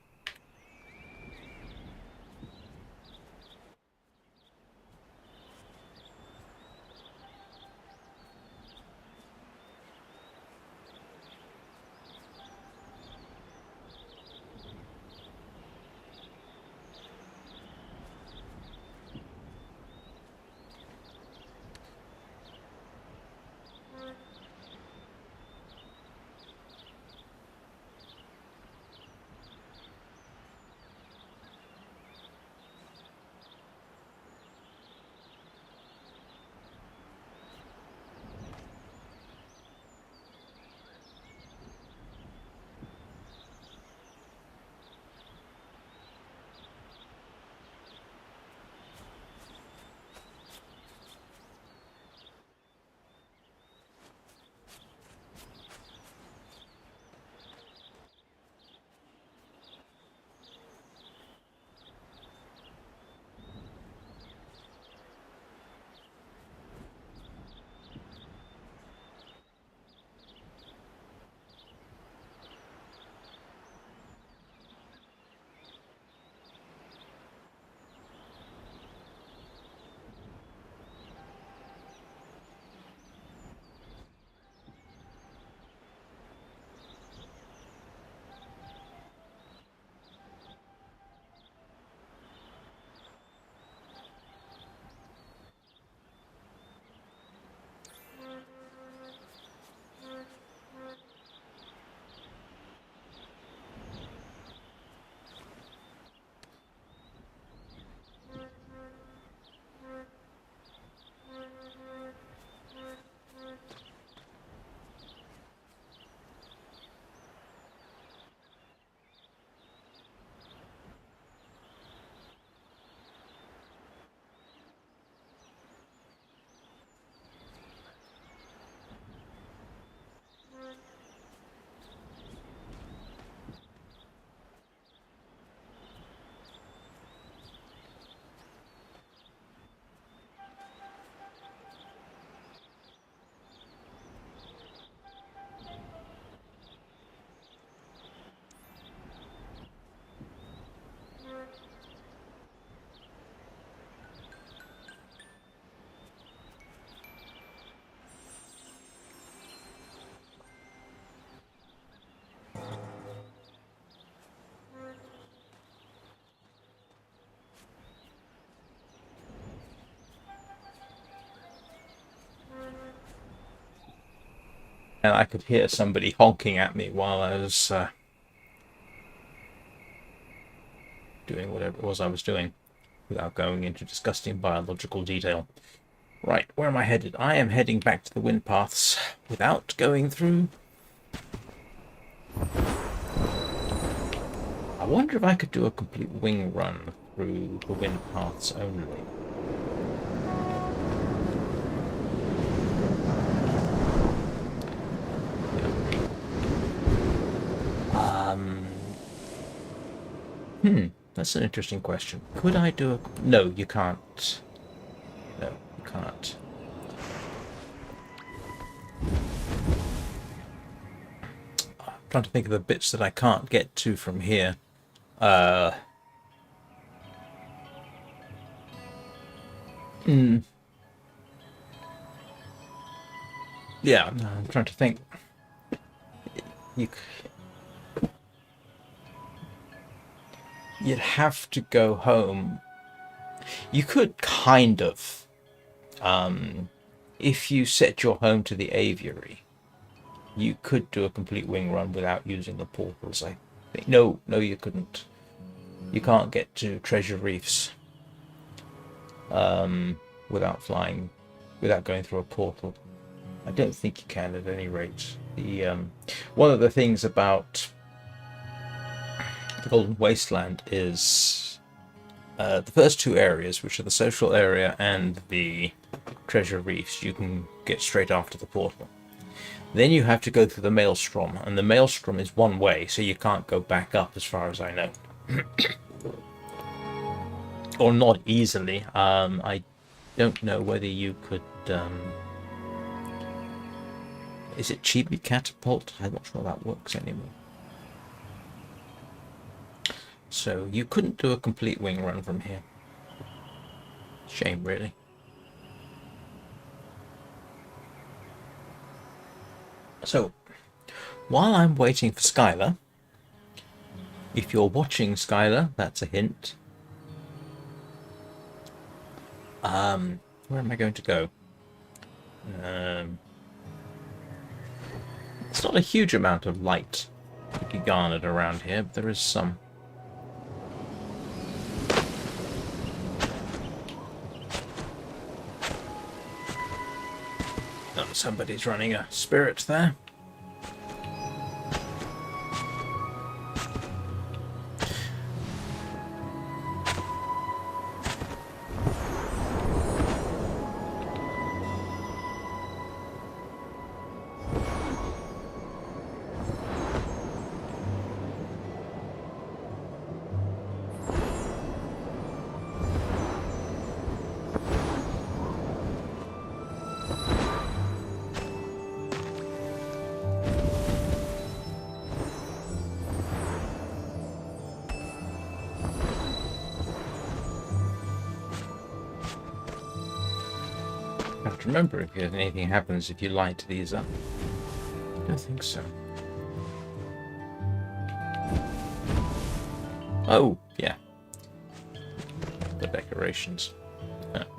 And I could hear somebody honking at me while I was doing whatever it was I was doing, without going into disgusting biological detail. Right, where am I headed? I am heading back to the wind paths without going through. I wonder if I could do a complete wing run through the wind paths only. That's an interesting question. Could I do a... No, you can't. No, you can't. I'm trying to think of the bits that I can't get to from here. Yeah, I'm trying to think. You'd have to go home. You could kind of, if you set your home to the aviary, you could do a complete wing run without using the portals. I think. No, you couldn't. You can't get to Treasure Reefs without flying, without going through a portal. I don't think you can at any rate. The one of the things about the Golden Wasteland is the first two areas, which are the social area and the Treasure Reefs, you can get straight after the portal. Then you have to go through the Maelstrom, and the Maelstrom is one way, so you can't go back up as far as I know. Or not easily. I don't know whether you could... is it Chibi Catapult? I'm not sure that works anymore. So you couldn't do a complete wing run from here. Shame, really. So, while I'm waiting for Skylar, if you're watching Skylar, that's a hint. Where am I going to go? It's not a huge amount of light to be garnered around here, but there is some. Oh, somebody's running a spirit there. I have to remember if anything happens if you light these up. I don't think so. Oh, yeah. The decorations.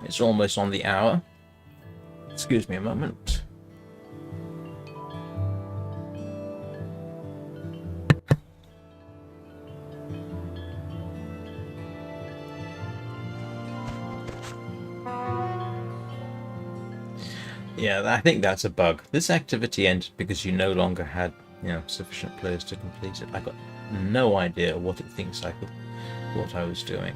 It's almost on the hour. Excuse me a moment. Yeah, I think that's a bug. This activity ended because you no longer had, sufficient players to complete it. I got no idea what it thinks what I was doing.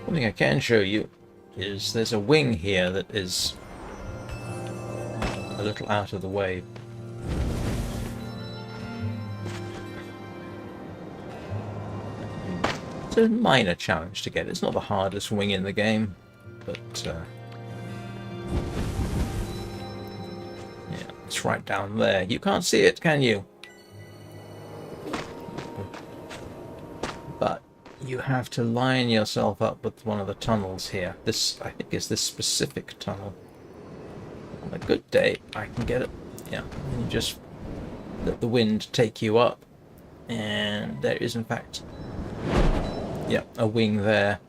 One thing I can show you is there's a wing here that is a little out of the way. It's a minor challenge to get. It's not the hardest wing in the game, but it's right down there. You can't see it, can you? But you have to line yourself up with one of the tunnels here. This, I think, is this specific tunnel. On a good day, I can get it. Yeah, and you just let the wind take you up. And there is, in fact, a wing there.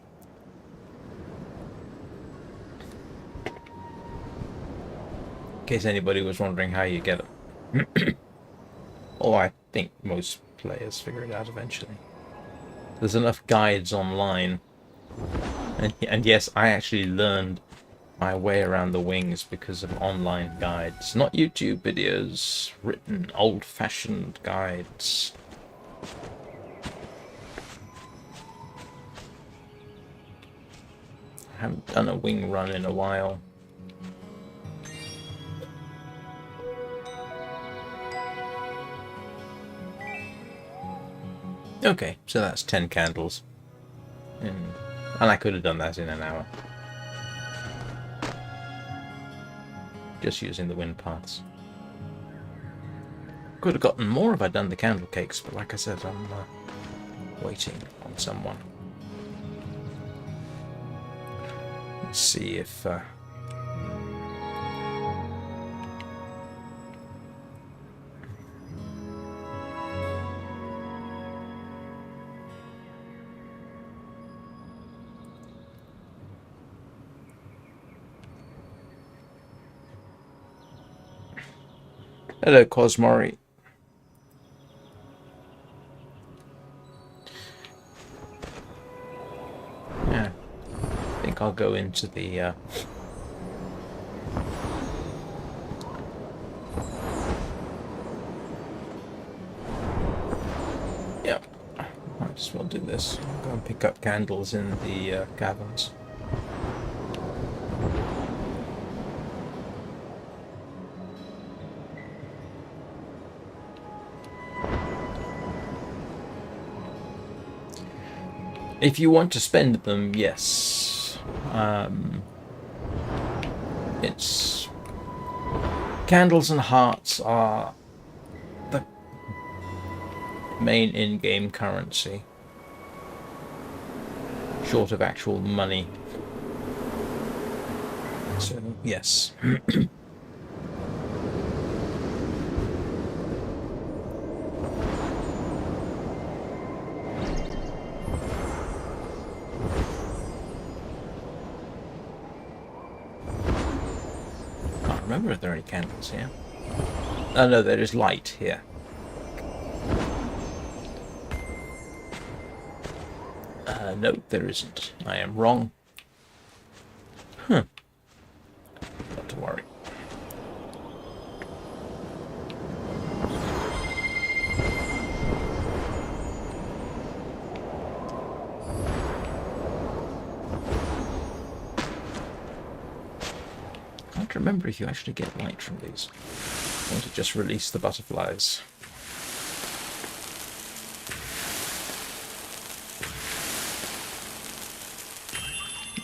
case anybody was wondering how you get them. Oh, I think most players figure it out eventually. There's enough guides online. And yes, I actually learned my way around the wings because of online guides. Not YouTube videos, written, old-fashioned guides. I haven't done a wing run in a while. Okay, so that's 10 candles. And I could have done that in an hour. Just using the wind paths. Could have gotten more if I'd done the candle cakes, but like I said, I'm waiting on someone. Let's see if... Hello, Cosmori. Yeah, I think I'll go into the... Yeah, might as well do this. I'll go and pick up candles in the caverns. If you want to spend them, yes. It's... Candles and hearts are the main in-game currency. Short of actual money. So, yes. Remember if there are any candles here. Oh no, there is light here. No, there isn't. I am wrong. Not to worry. I can't remember if you actually get light from these. I want to just release the butterflies.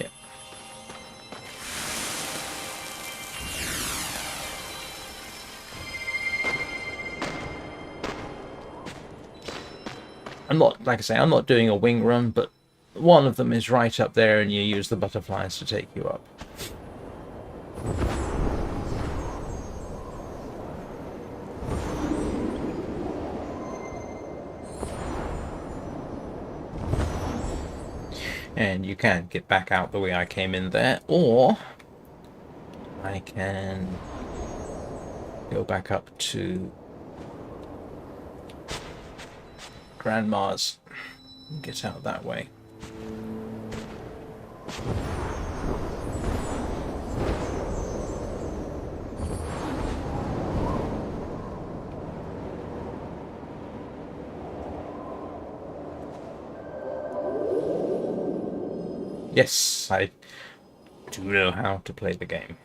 Yeah. I'm not, like I say, I'm not doing a wing run, but one of them is right up there and you use the butterflies to take you up. And you can get back out the way I came in there, or I can go back up to Grandma's and get out that way. Yes, I do know how to play the game.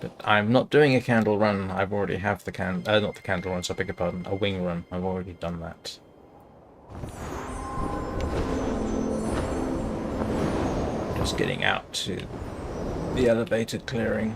But I'm not doing a candle run. I've already have the not the candle run, so I beg your pardon, a wing run. I've already done that. Just getting out to the elevated clearing.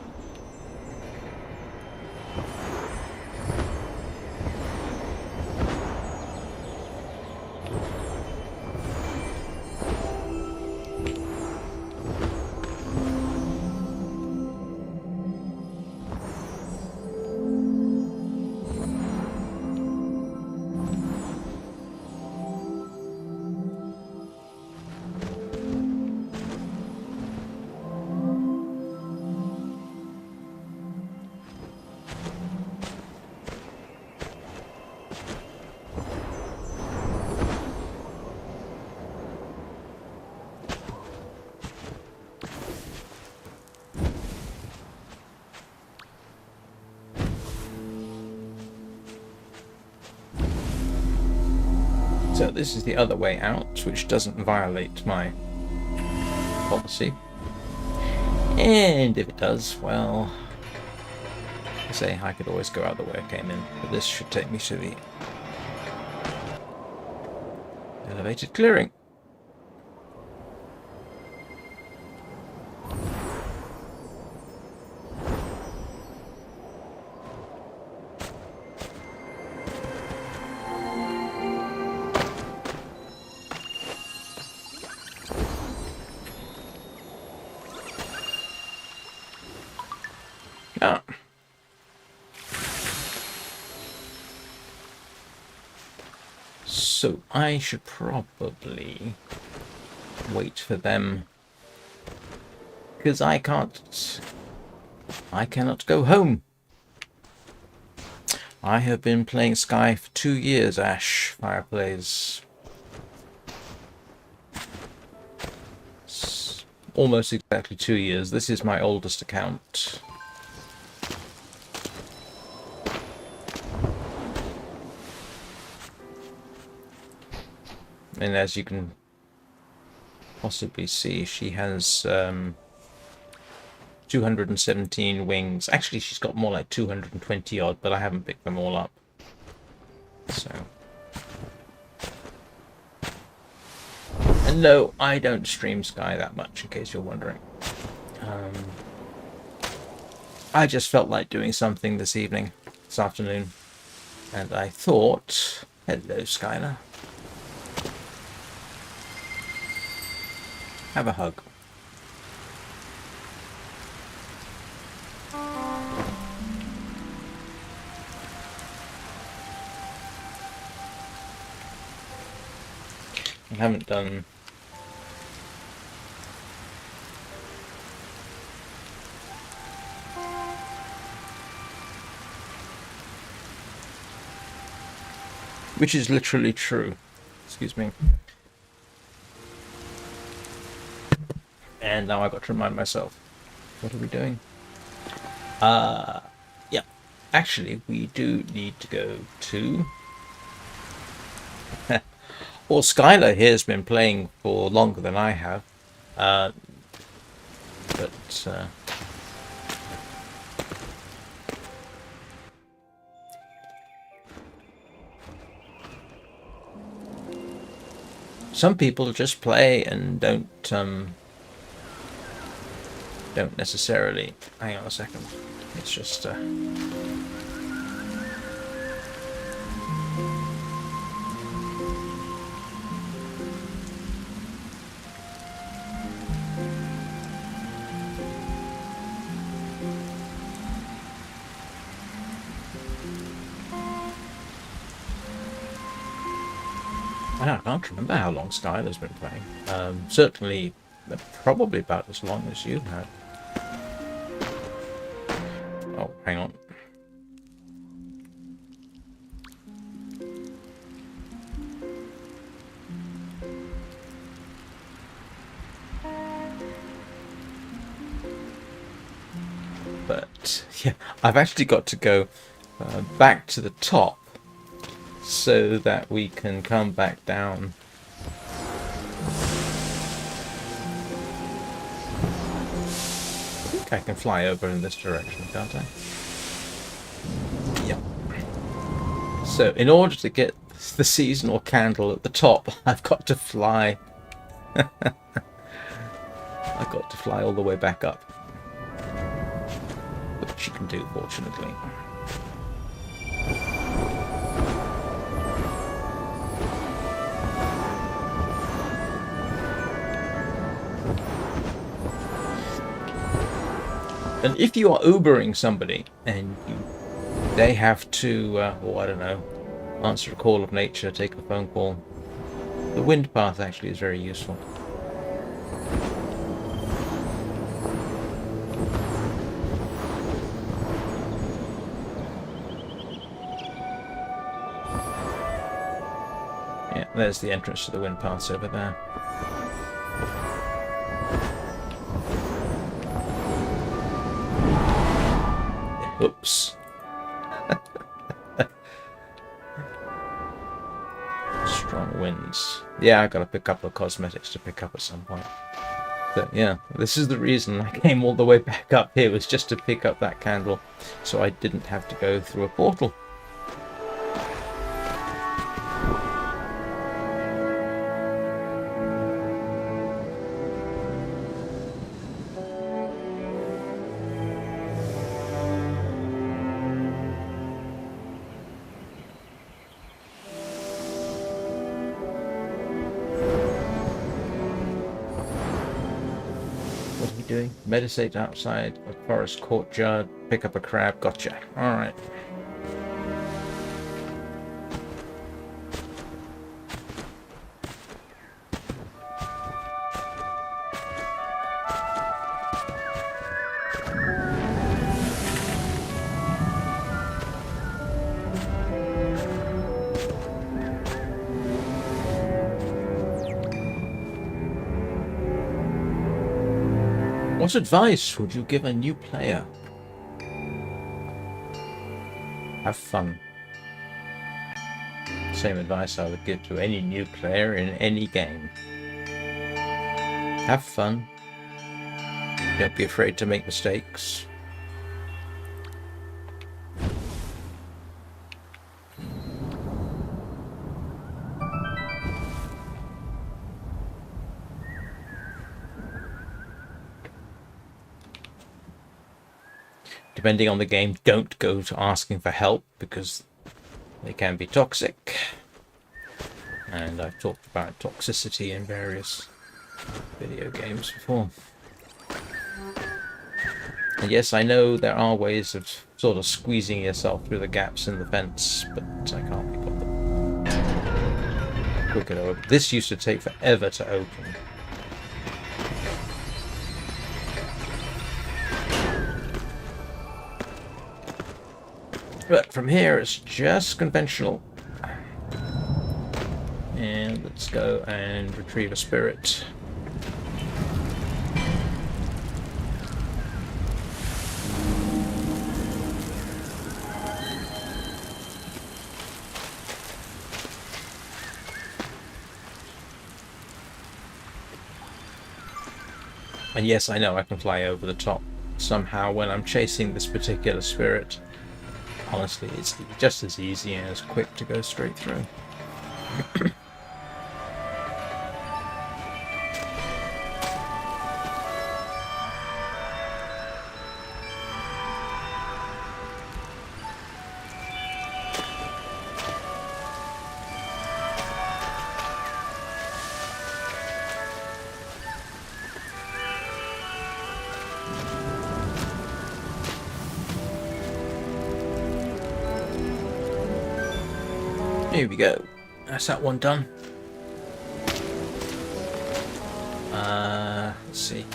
So this is the other way out, which doesn't violate my policy. And if it does, well, I say I could always go out the way I came in, but this should take me to the elevated clearing. Ah. So I should probably wait for them, because I cannot go home. I have been playing Sky for 2 years, Ash Fireplace. Almost exactly 2 years. This is my oldest account. And as you can possibly see, she has 217 wings. Actually, she's got more like 220 odd, but I haven't picked them all up. So. And no, I don't stream Sky that much, in case you're wondering. I just felt like doing something this afternoon. And I thought, hello, Skylar. Have a hug. I haven't done which is literally true. Excuse me. And now I've got to remind myself. What are we doing? Yeah. Actually, we do need to go to... Well, Skylar here has been playing for longer than I have. Some people just play and don't necessarily... Hang on a second. It's just... I can't remember how long Skylar's been playing. Certainly, probably about as long as you have. Oh, hang on. But, yeah, I've actually got to go back to the top so that we can come back down. I think I can fly over in this direction, can't I? Yeah. So, in order to get the seasonal candle at the top, I've got to fly. I've got to fly all the way back up. Which you can do, fortunately. And if you are Ubering somebody and they have to, I don't know, answer a call of nature, take a phone call, the wind path actually is very useful. Yeah, there's the entrance to the wind paths over there. Oops. Strong wind. Yeah, I got to pick up the cosmetics to pick up at some point. But yeah, this is the reason I came all the way back up here, was just to pick up that candle, so I didn't have to go through a portal. What are we doing? Meditate outside a forest courtyard, pick up a crab. Gotcha. Alright. What advice would you give a new player? Have fun. Same advice I would give to any new player in any game. Have fun. Don't be afraid to make mistakes. Depending on the game, don't go to asking for help, because they can be toxic. And I've talked about toxicity in various video games before. And yes, I know there are ways of sort of squeezing yourself through the gaps in the fence, but I can't be bothered. Quicker to open. This used to take forever to open. But from here, it's just conventional. And let's go and retrieve a spirit. And yes, I know I can fly over the top somehow when I'm chasing this particular spirit. Honestly, it's just as easy and as quick to go straight through. Here we go. That's that one done. Let's see.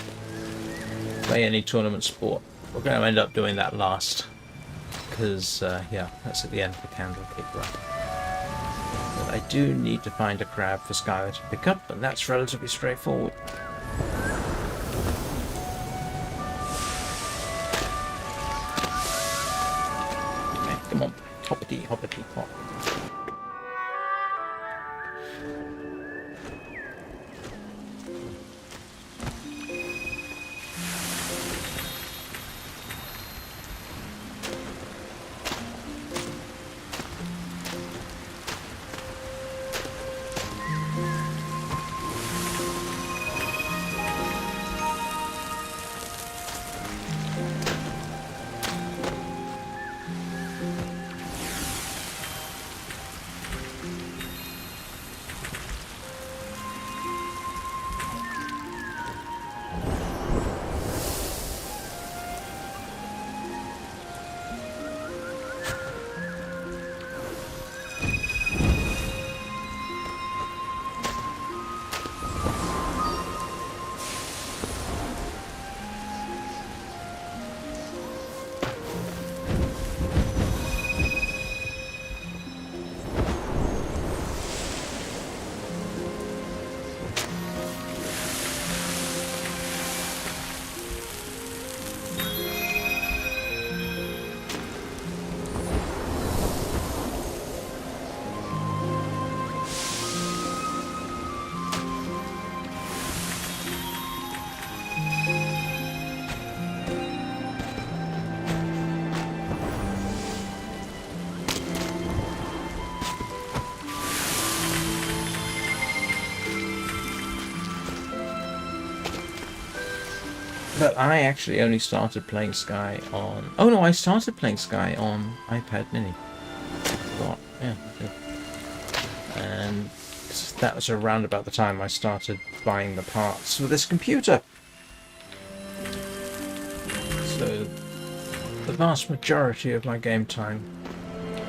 Play any tournament sport. We're going to end up doing that last. Because, yeah, that's at the end of the Candlekeep run. But I do need to find a crab for Skylar to pick up, and that's relatively straightforward. Okay, come on. Hoppity, hoppity, hop. But I actually only started playing Sky on... Oh no, I started playing Sky on iPad Mini. Forgot. Yeah. And that was around about the time I started buying the parts for this computer. So the vast majority of my game time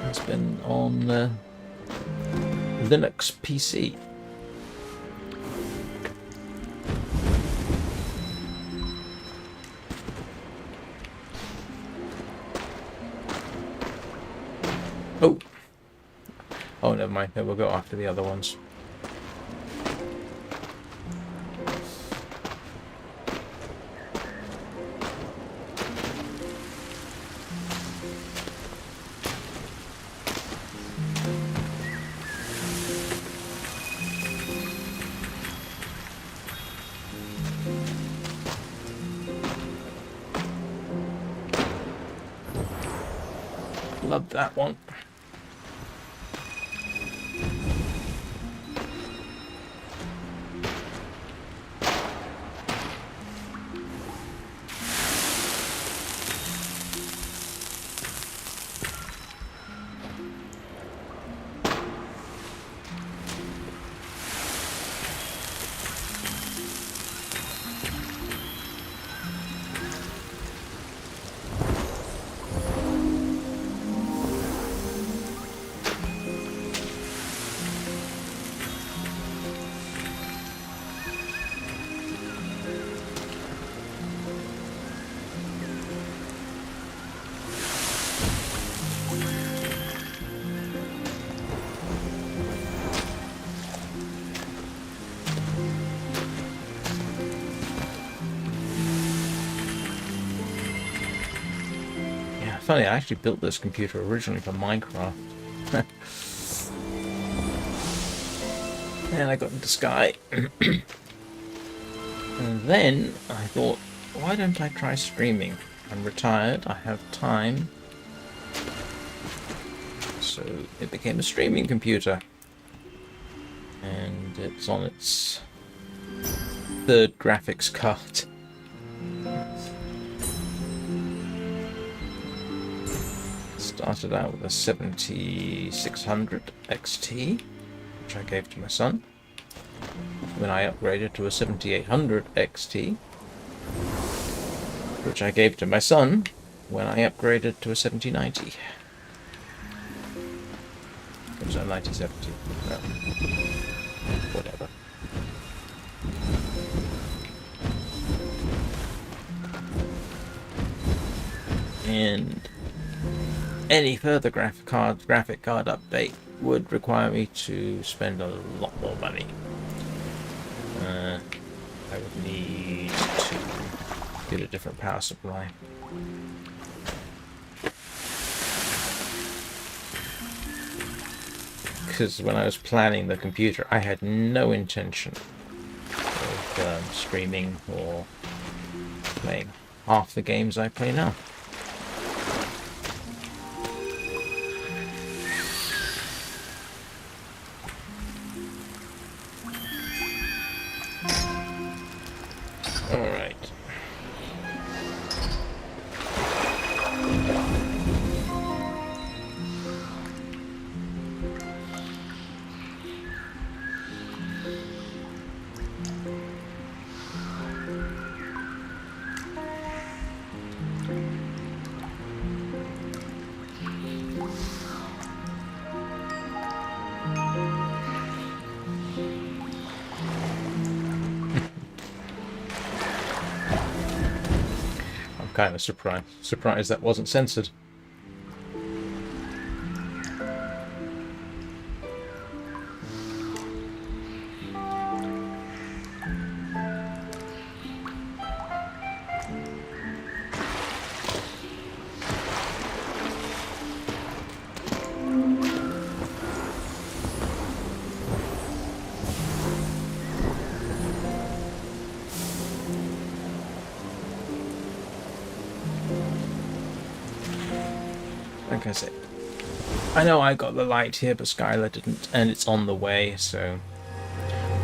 has been on Linux PC. Oh. Oh, never mind. No, we'll go after the other ones. Love that one. Funny, I actually built this computer originally for Minecraft. And I got into Sky. And then I thought, why don't I try streaming? I'm retired, I have time. So it became a streaming computer. And it's on its third graphics card. Started out with a 7600 XT, which I gave to my son. When I upgraded to a 7800 XT, which I gave to my son when I upgraded to a 7090. It was a 9070. No. Whatever. And any further graphic card update would require me to spend a lot more money. I would need to get a different power supply. Because when I was planning the computer, I had no intention of streaming or playing half the games I play now. Alright. Kind of surprised that wasn't censored. Like I said, I know I got the light here, but Skylar didn't, and it's on the way, so...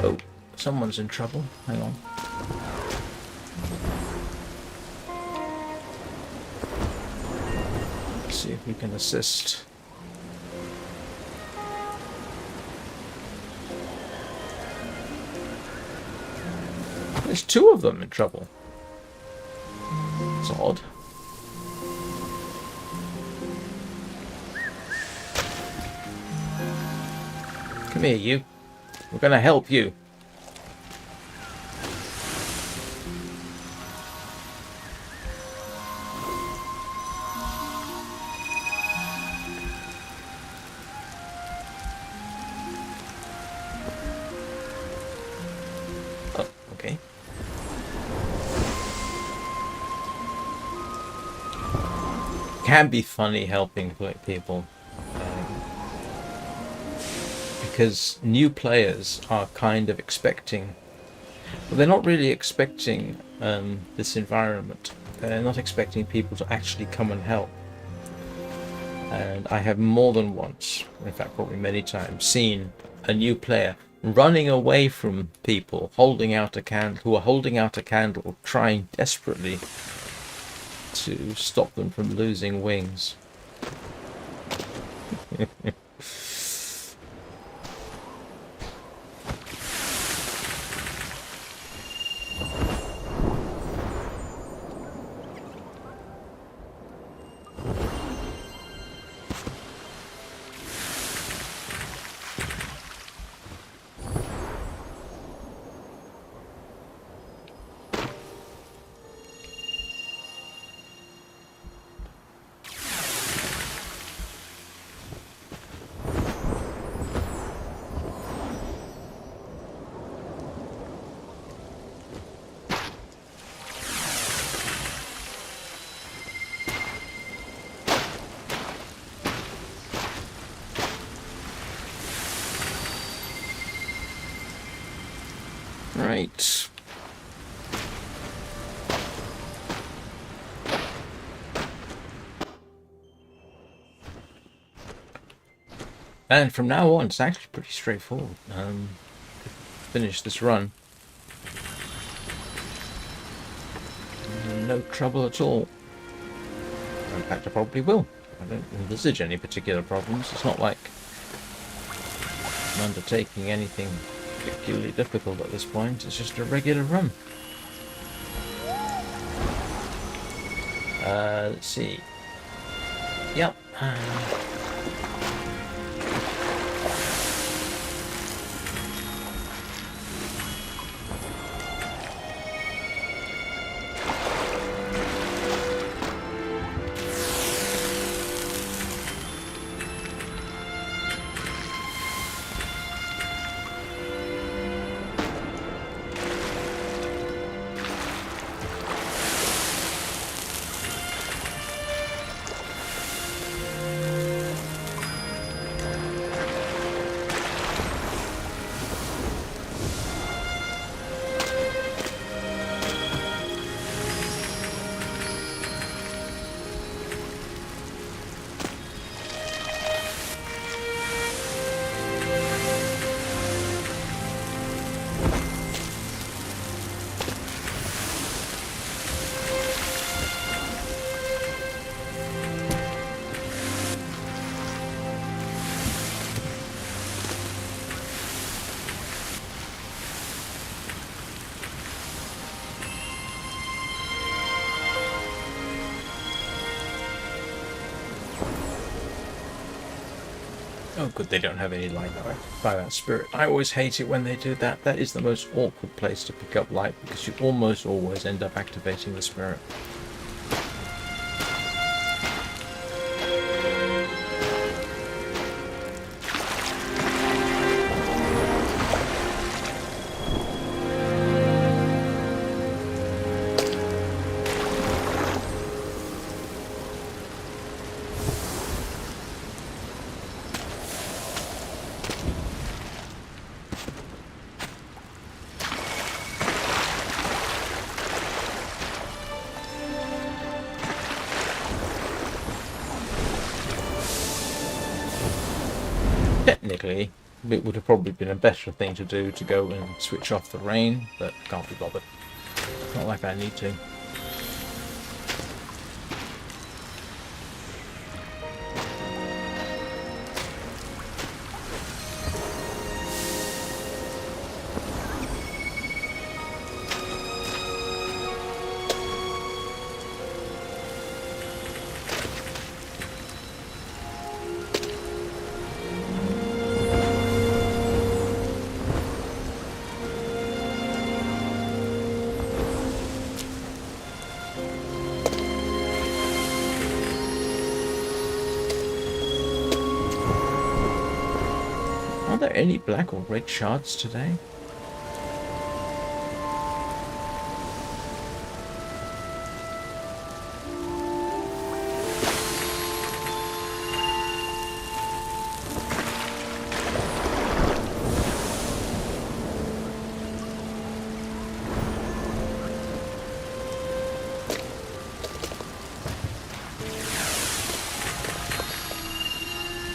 Oh, someone's in trouble. Hang on. if we can assist. There's two of them in trouble. It's odd. Come here, you. We're gonna help you. Oh, okay. Can be funny helping people. Because new players are kind of expecting, well, they're not really expecting this environment. They're not expecting people to actually come and help. And I have more than once, in fact probably many times, seen a new player running away from people holding out a candle, who are holding out a candle, trying desperately to stop them from losing wings. Right. And from now on, it's actually pretty straightforward. Finish this run. No trouble at all. In fact, I probably will. I don't envisage any particular problems. It's not like I'm undertaking anything particularly difficult at this point. It's just a regular run. Let's see. Yep. Oh good, they don't have any light by that spirit. I always hate it when they do that. That is the most awkward place to pick up light, because you almost always end up activating the spirit. Technically, it would have probably been a better thing to do to go and switch off the rain, but can't be bothered. Not like I need to. there any black or red shards today?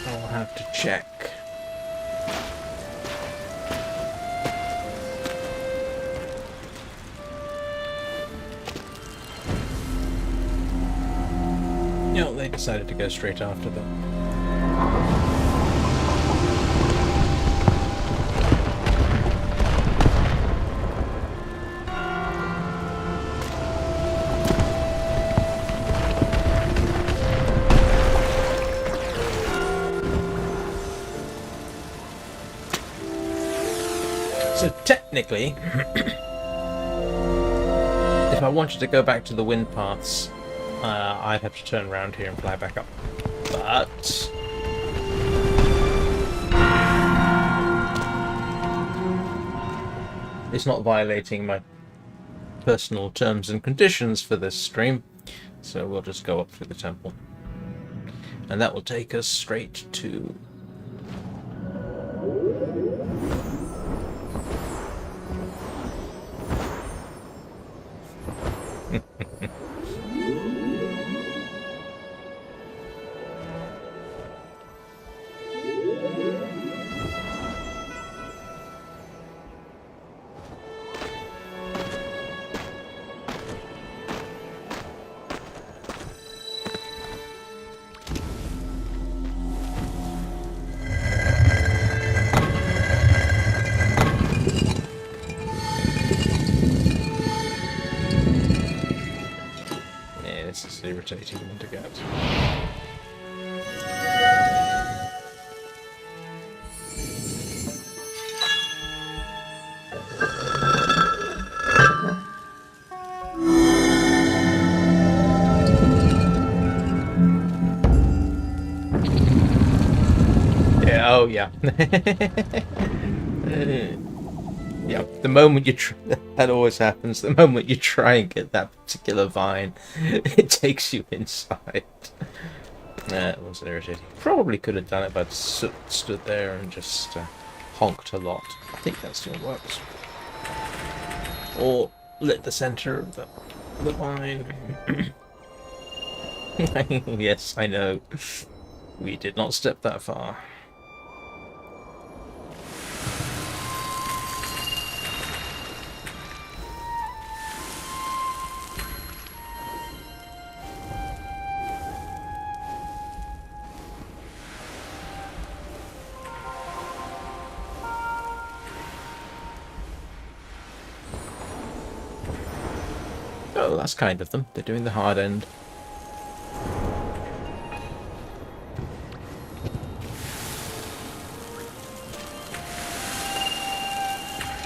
I'll have to check. No, they decided to go straight after them. So technically, if I wanted to go back to the wind paths, I'd have to turn around here and fly back up. But it's not violating my personal terms and conditions for this stream, so we'll just go up through the temple. And that will take us straight to... This is irritating one to get. Yeah, oh yeah. Yeah, the moment you that always happens. The moment you try and get that particular vine, it takes you inside. It was irritating. Probably could have done it, but stood there and just honked a lot. I think that still works. Or lit the center of the vine. Yes, I know. We did not step that far. Oh, that's kind of them. They're doing the hard end.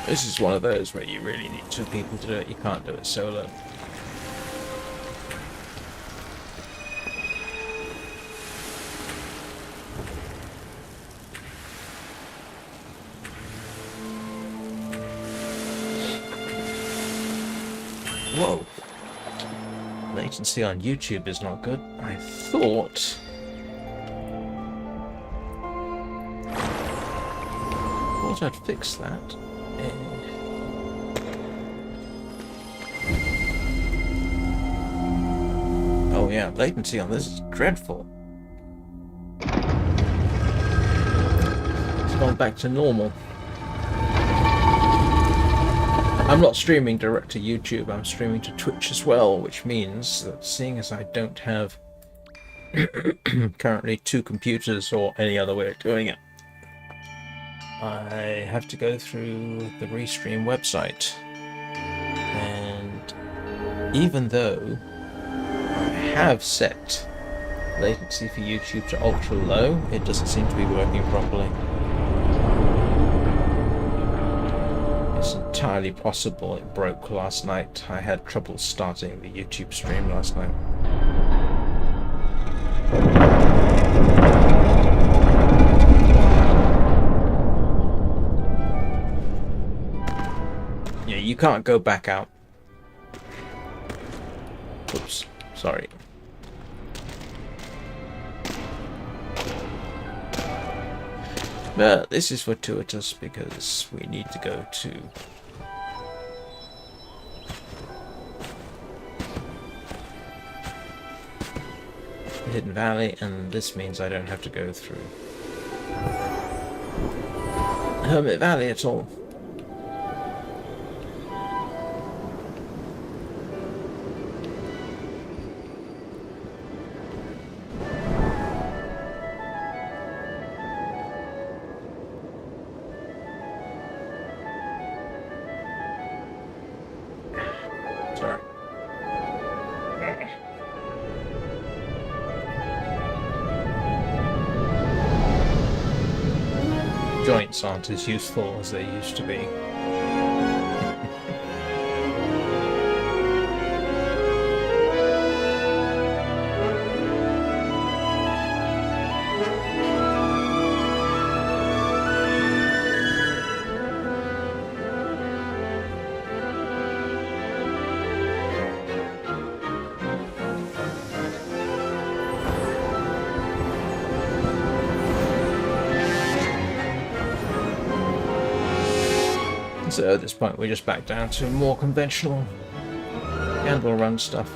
This is one of those where you really need two people to do it. You can't do it solo. Whoa. Latency on YouTube is not good. I thought I'd fix that. Oh yeah, latency on this is dreadful. It's gone back to normal. I'm not streaming direct to YouTube, I'm streaming to Twitch as well, which means that seeing as I don't have currently two computers or any other way of doing it, I have to go through the Restream website. And even though I have set latency for YouTube to ultra low, it doesn't seem to be working properly. It's entirely possible it broke last night. I had trouble starting the YouTube stream last night. you can't go back out. Oops, sorry. But this is fortuitous because we need to go to the Hidden Valley, and this means I don't have to go through Hermit Valley at all. Sorry. Joints aren't as useful as they used to be. So at this point we're just back down to more conventional handle run stuff.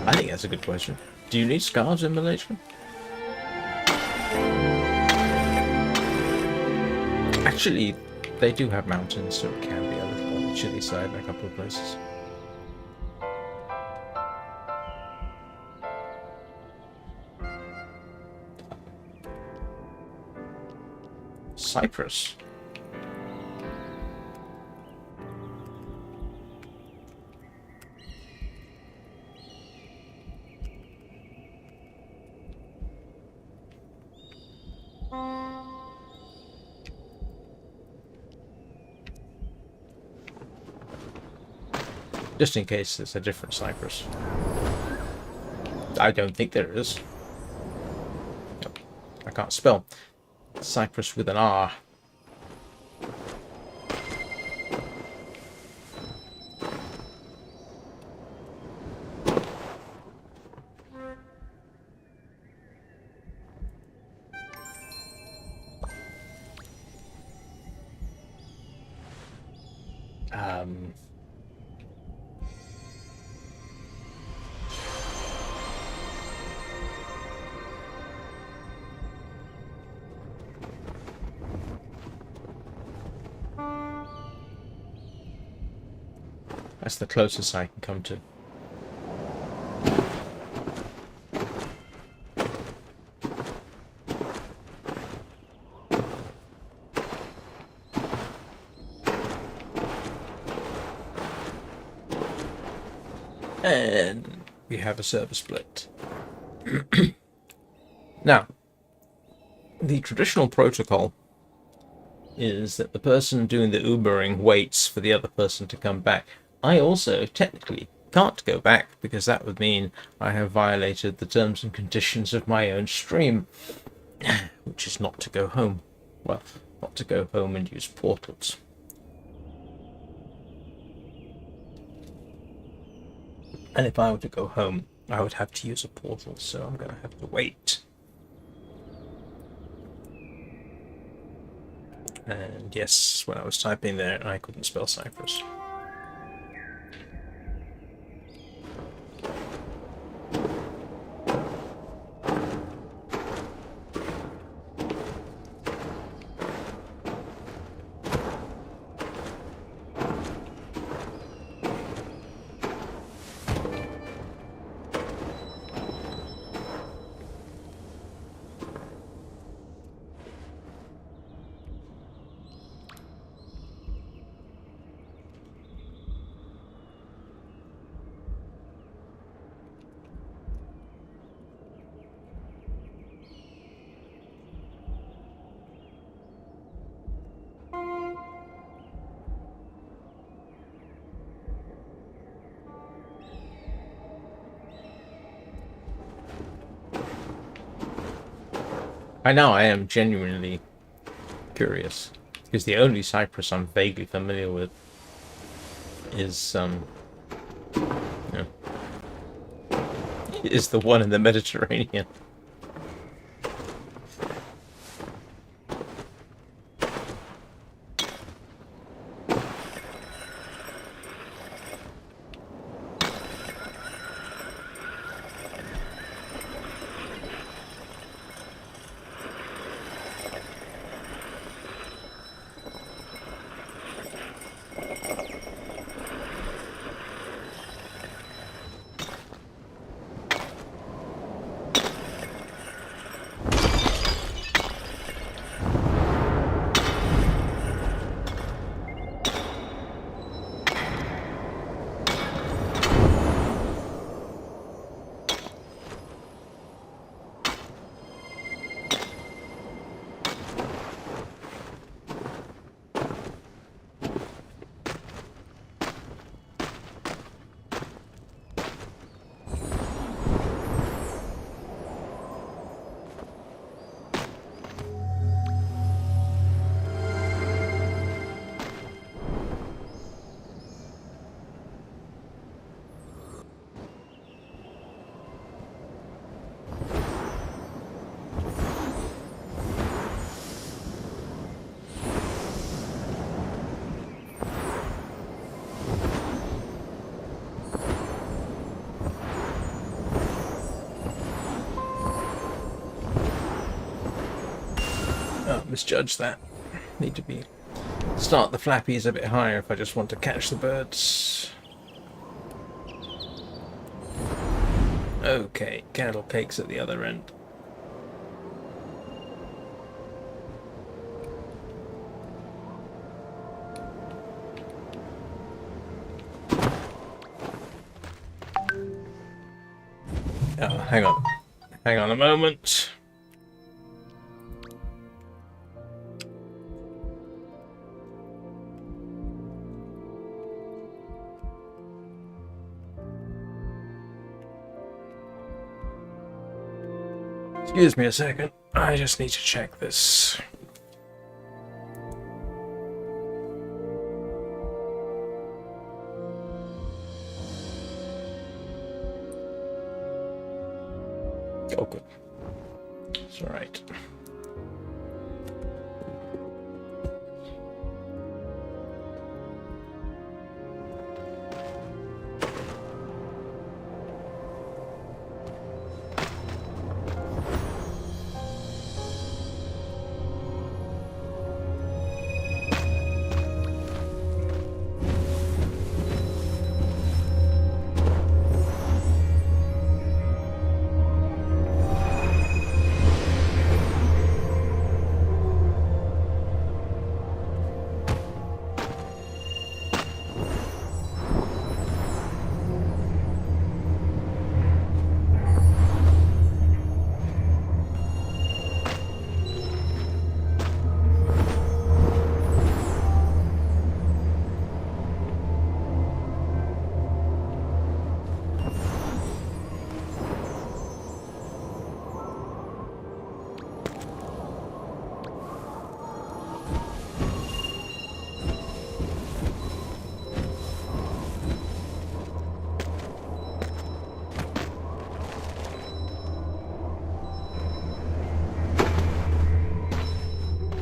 I think that's a good question. Do you need scarves in Malaysia? Actually, they do have mountains, so it can be a little on the chilly side in a couple of places. Cyprus. Just in case it's a different Cyprus. I don't think there is. Nope. I can't spell. Cyprus with an R. That's the closest I can come to. And we have a server split. Now, the traditional protocol is that the person doing the Ubering waits for the other person to come back. I also technically can't go back because that would mean I have violated the terms and conditions of my own stream, which is not to go home. Well, not to go home and use portals. And if I were to go home, I would have to use a portal, so I'm going to have to wait. And yes, when I was typing there, I couldn't spell Cyprus. I am genuinely curious, because the only Cyprus I'm vaguely familiar with is is the one in the Mediterranean. Misjudged that. Need to start the flappies a bit higher if I just want to catch the birds. Okay, candle cakes at the other end. Oh, hang on. Hang on a moment. Excuse me a second. I just need to check this. Oh, good. It's all right.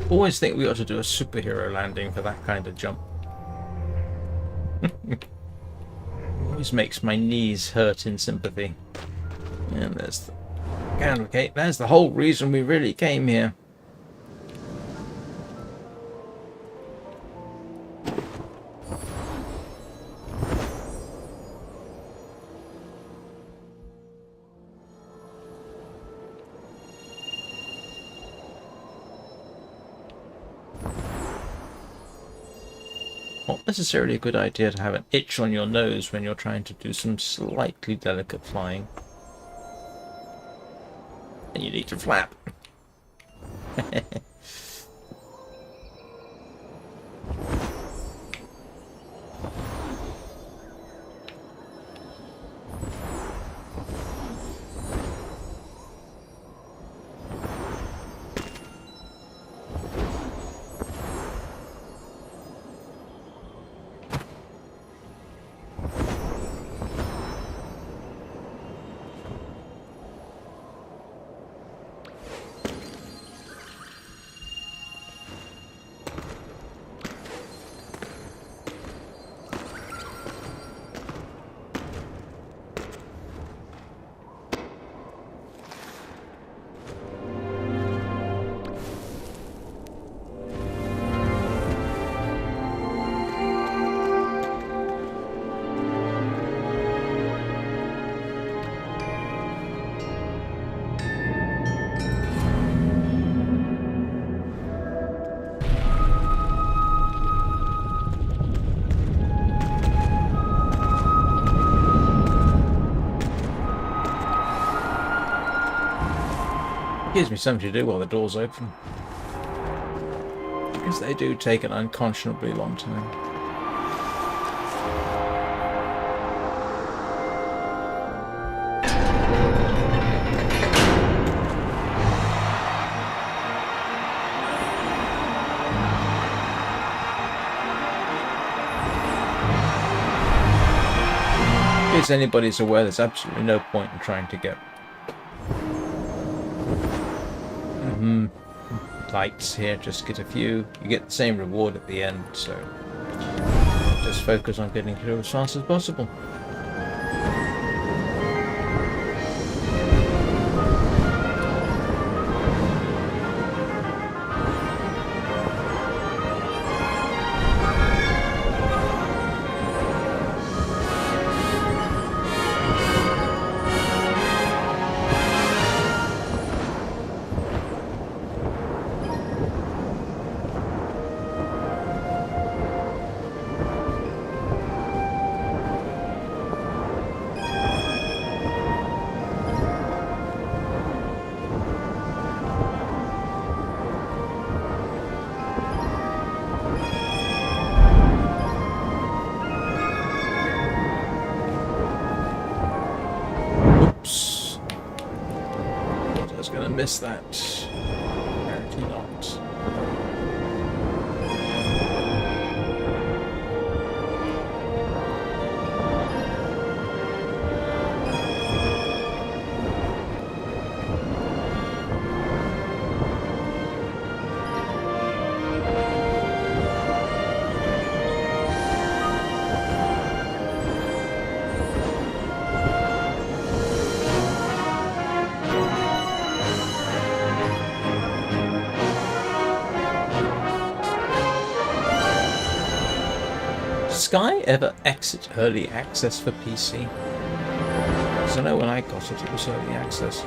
Always think we ought to do a superhero landing for that kind of jump. Always makes my knees hurt in sympathy. And there's the candle cake. There's the whole reason we really came here. Not necessarily a good idea to have an itch on your nose when you're trying to do some slightly delicate flying. And you need to flap. Gives me something to do while the door's open. Because they do take an unconscionably long time. In case anybody's aware, there's absolutely no point in trying to get lights here. Just get a few. You get the same reward at the end, so just focus on getting through as fast as possible. Miss that. Apparently not. Sky ever exit early access for PC? Because I know when I got it, it was early access.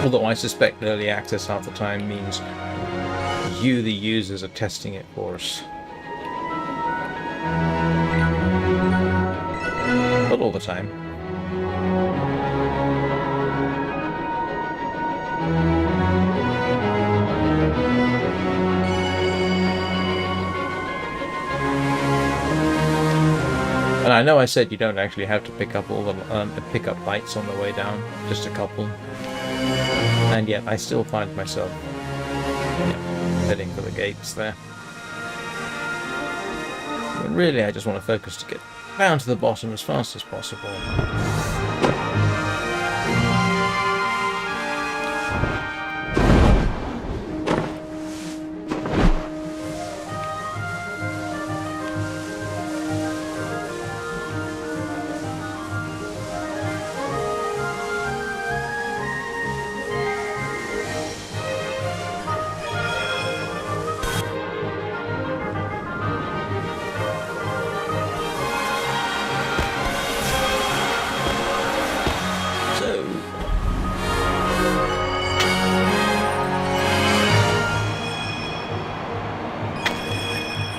Although I suspect early access half the time means you, the users, are testing it for us. Not all the time. And I know I said you don't actually have to pick up all the pick up lights on the way down, just a couple. And yet I still find myself heading for the gates there. When really I just want to focus to get down to the bottom as fast as possible.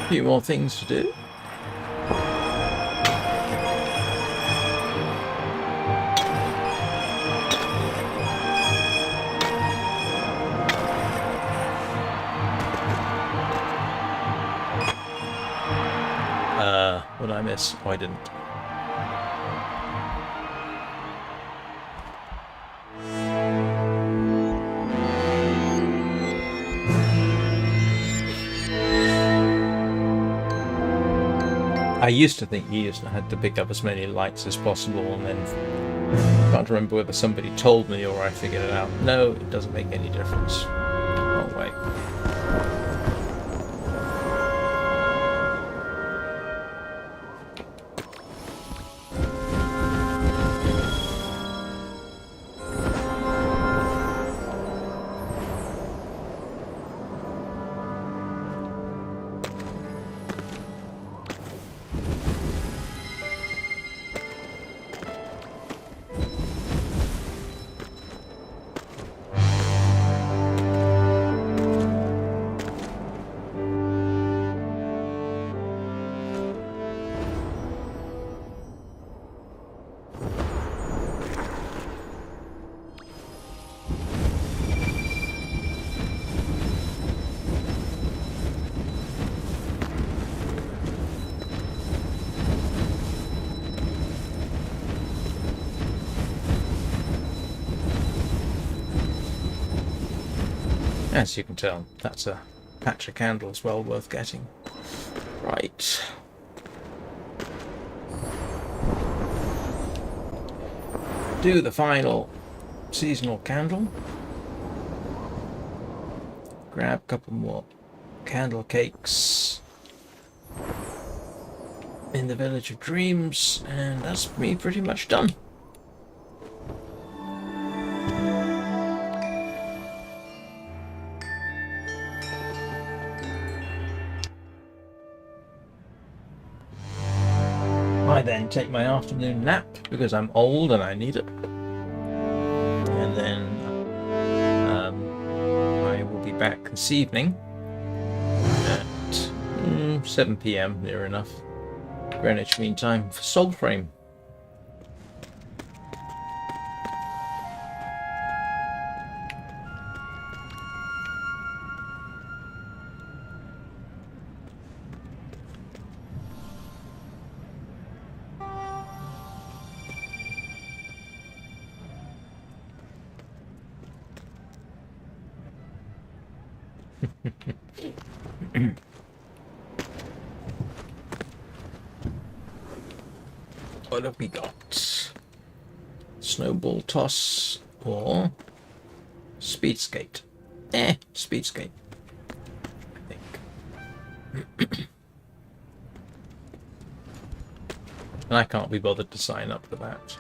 Few more things to do. What did I miss? Oh, I didn't. I used to think you had to pick up as many lights as possible, and then I can't remember whether somebody told me or I figured it out. No, it doesn't make any difference. Oh, wait. As you can tell, that's a patch of candles well worth getting. Right. Do the final seasonal candle. Grab a couple more candle cakes in the Village of Dreams, and that's me pretty much done. I then take my afternoon nap because I'm old and I need it, and then I will be back this evening at 7 PM, near enough, Greenwich Mean Time, for Soulframe. What have we got? Snowball toss or speed skate? Speed skate, I think. And I can't be bothered to sign up for that.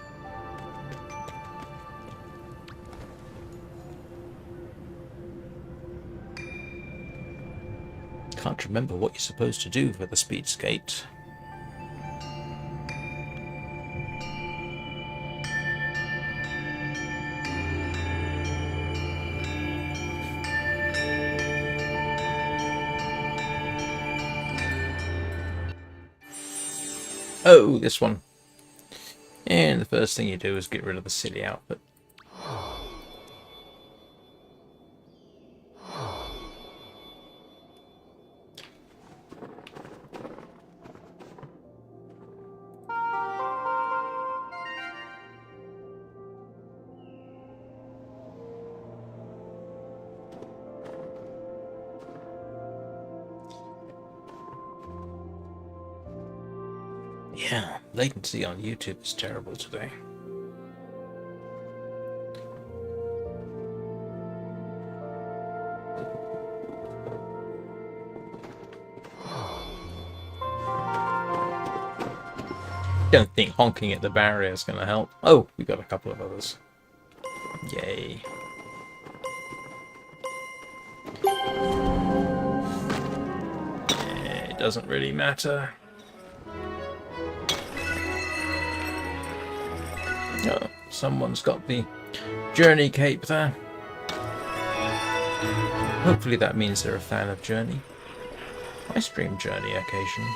Can't remember what you're supposed to do for the speed skate. Oh, this one. And the first thing you do is get rid of the silly outfit. Yeah. Latency on YouTube is terrible today. Don't think honking at the barrier is going to help. Oh, we got a couple of others. Yay. Yeah, it doesn't really matter. Oh, someone's got the Journey cape there. Hopefully that means they're a fan of Journey. I stream Journey occasionally.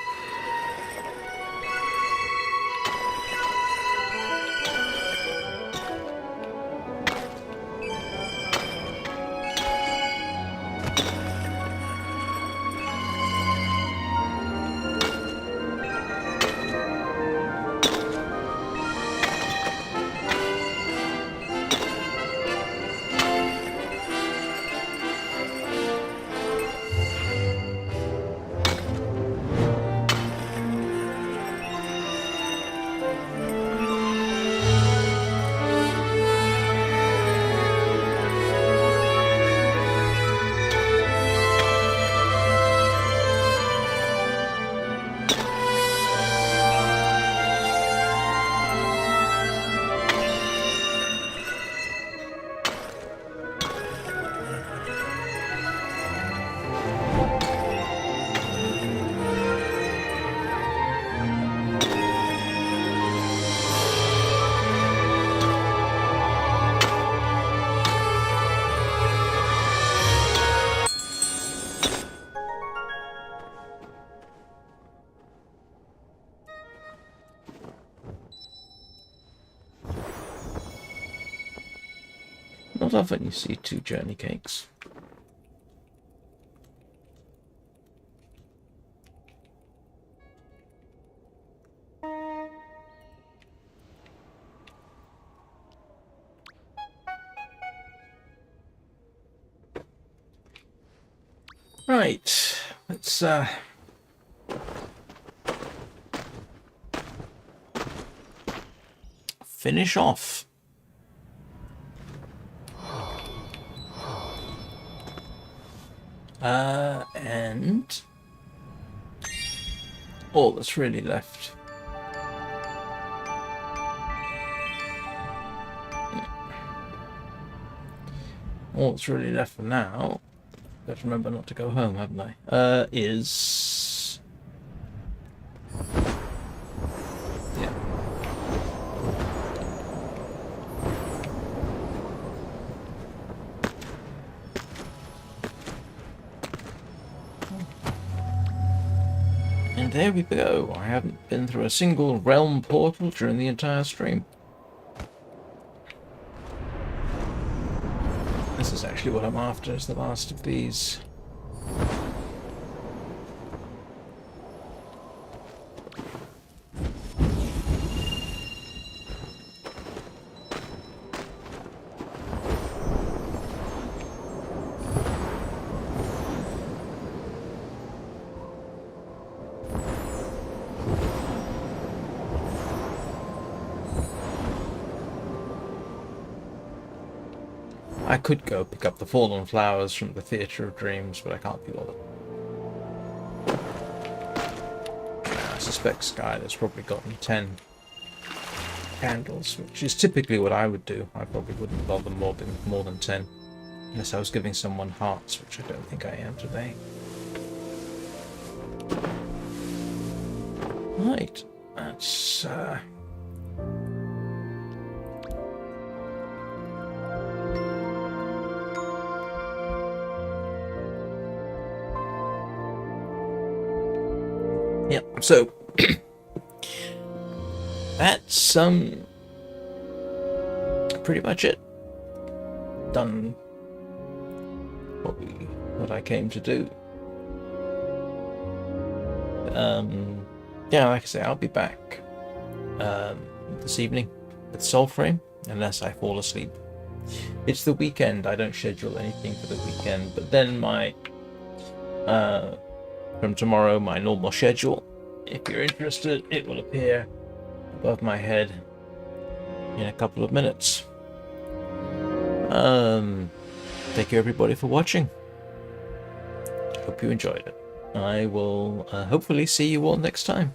Not often you see two Journey cakes. Right, let's finish off. And all that's really left. All that's really left for now, got to remember not to go home, haven't I? Is... yeah. And there we go. I haven't been through a single realm portal during the entire stream. This is actually what I'm after, is the last of these. I could go pick up the fallen flowers from the Theatre of Dreams, but I can't be bothered. I suspect Skylar's probably gotten 10 candles, which is typically what I would do. I probably wouldn't bother more than 10, unless I was giving someone hearts, which I don't think I am today. Right, that's yep, so that's pretty much it. Done what I came to do. Yeah, like I say, I'll be back this evening with Soulframe, unless I fall asleep. It's the weekend, I don't schedule anything for the weekend, but then my from tomorrow, my normal schedule, if you're interested, it will appear above my head in a couple of minutes. Thank you everybody for watching. Hope you enjoyed it. I will hopefully see you all next time.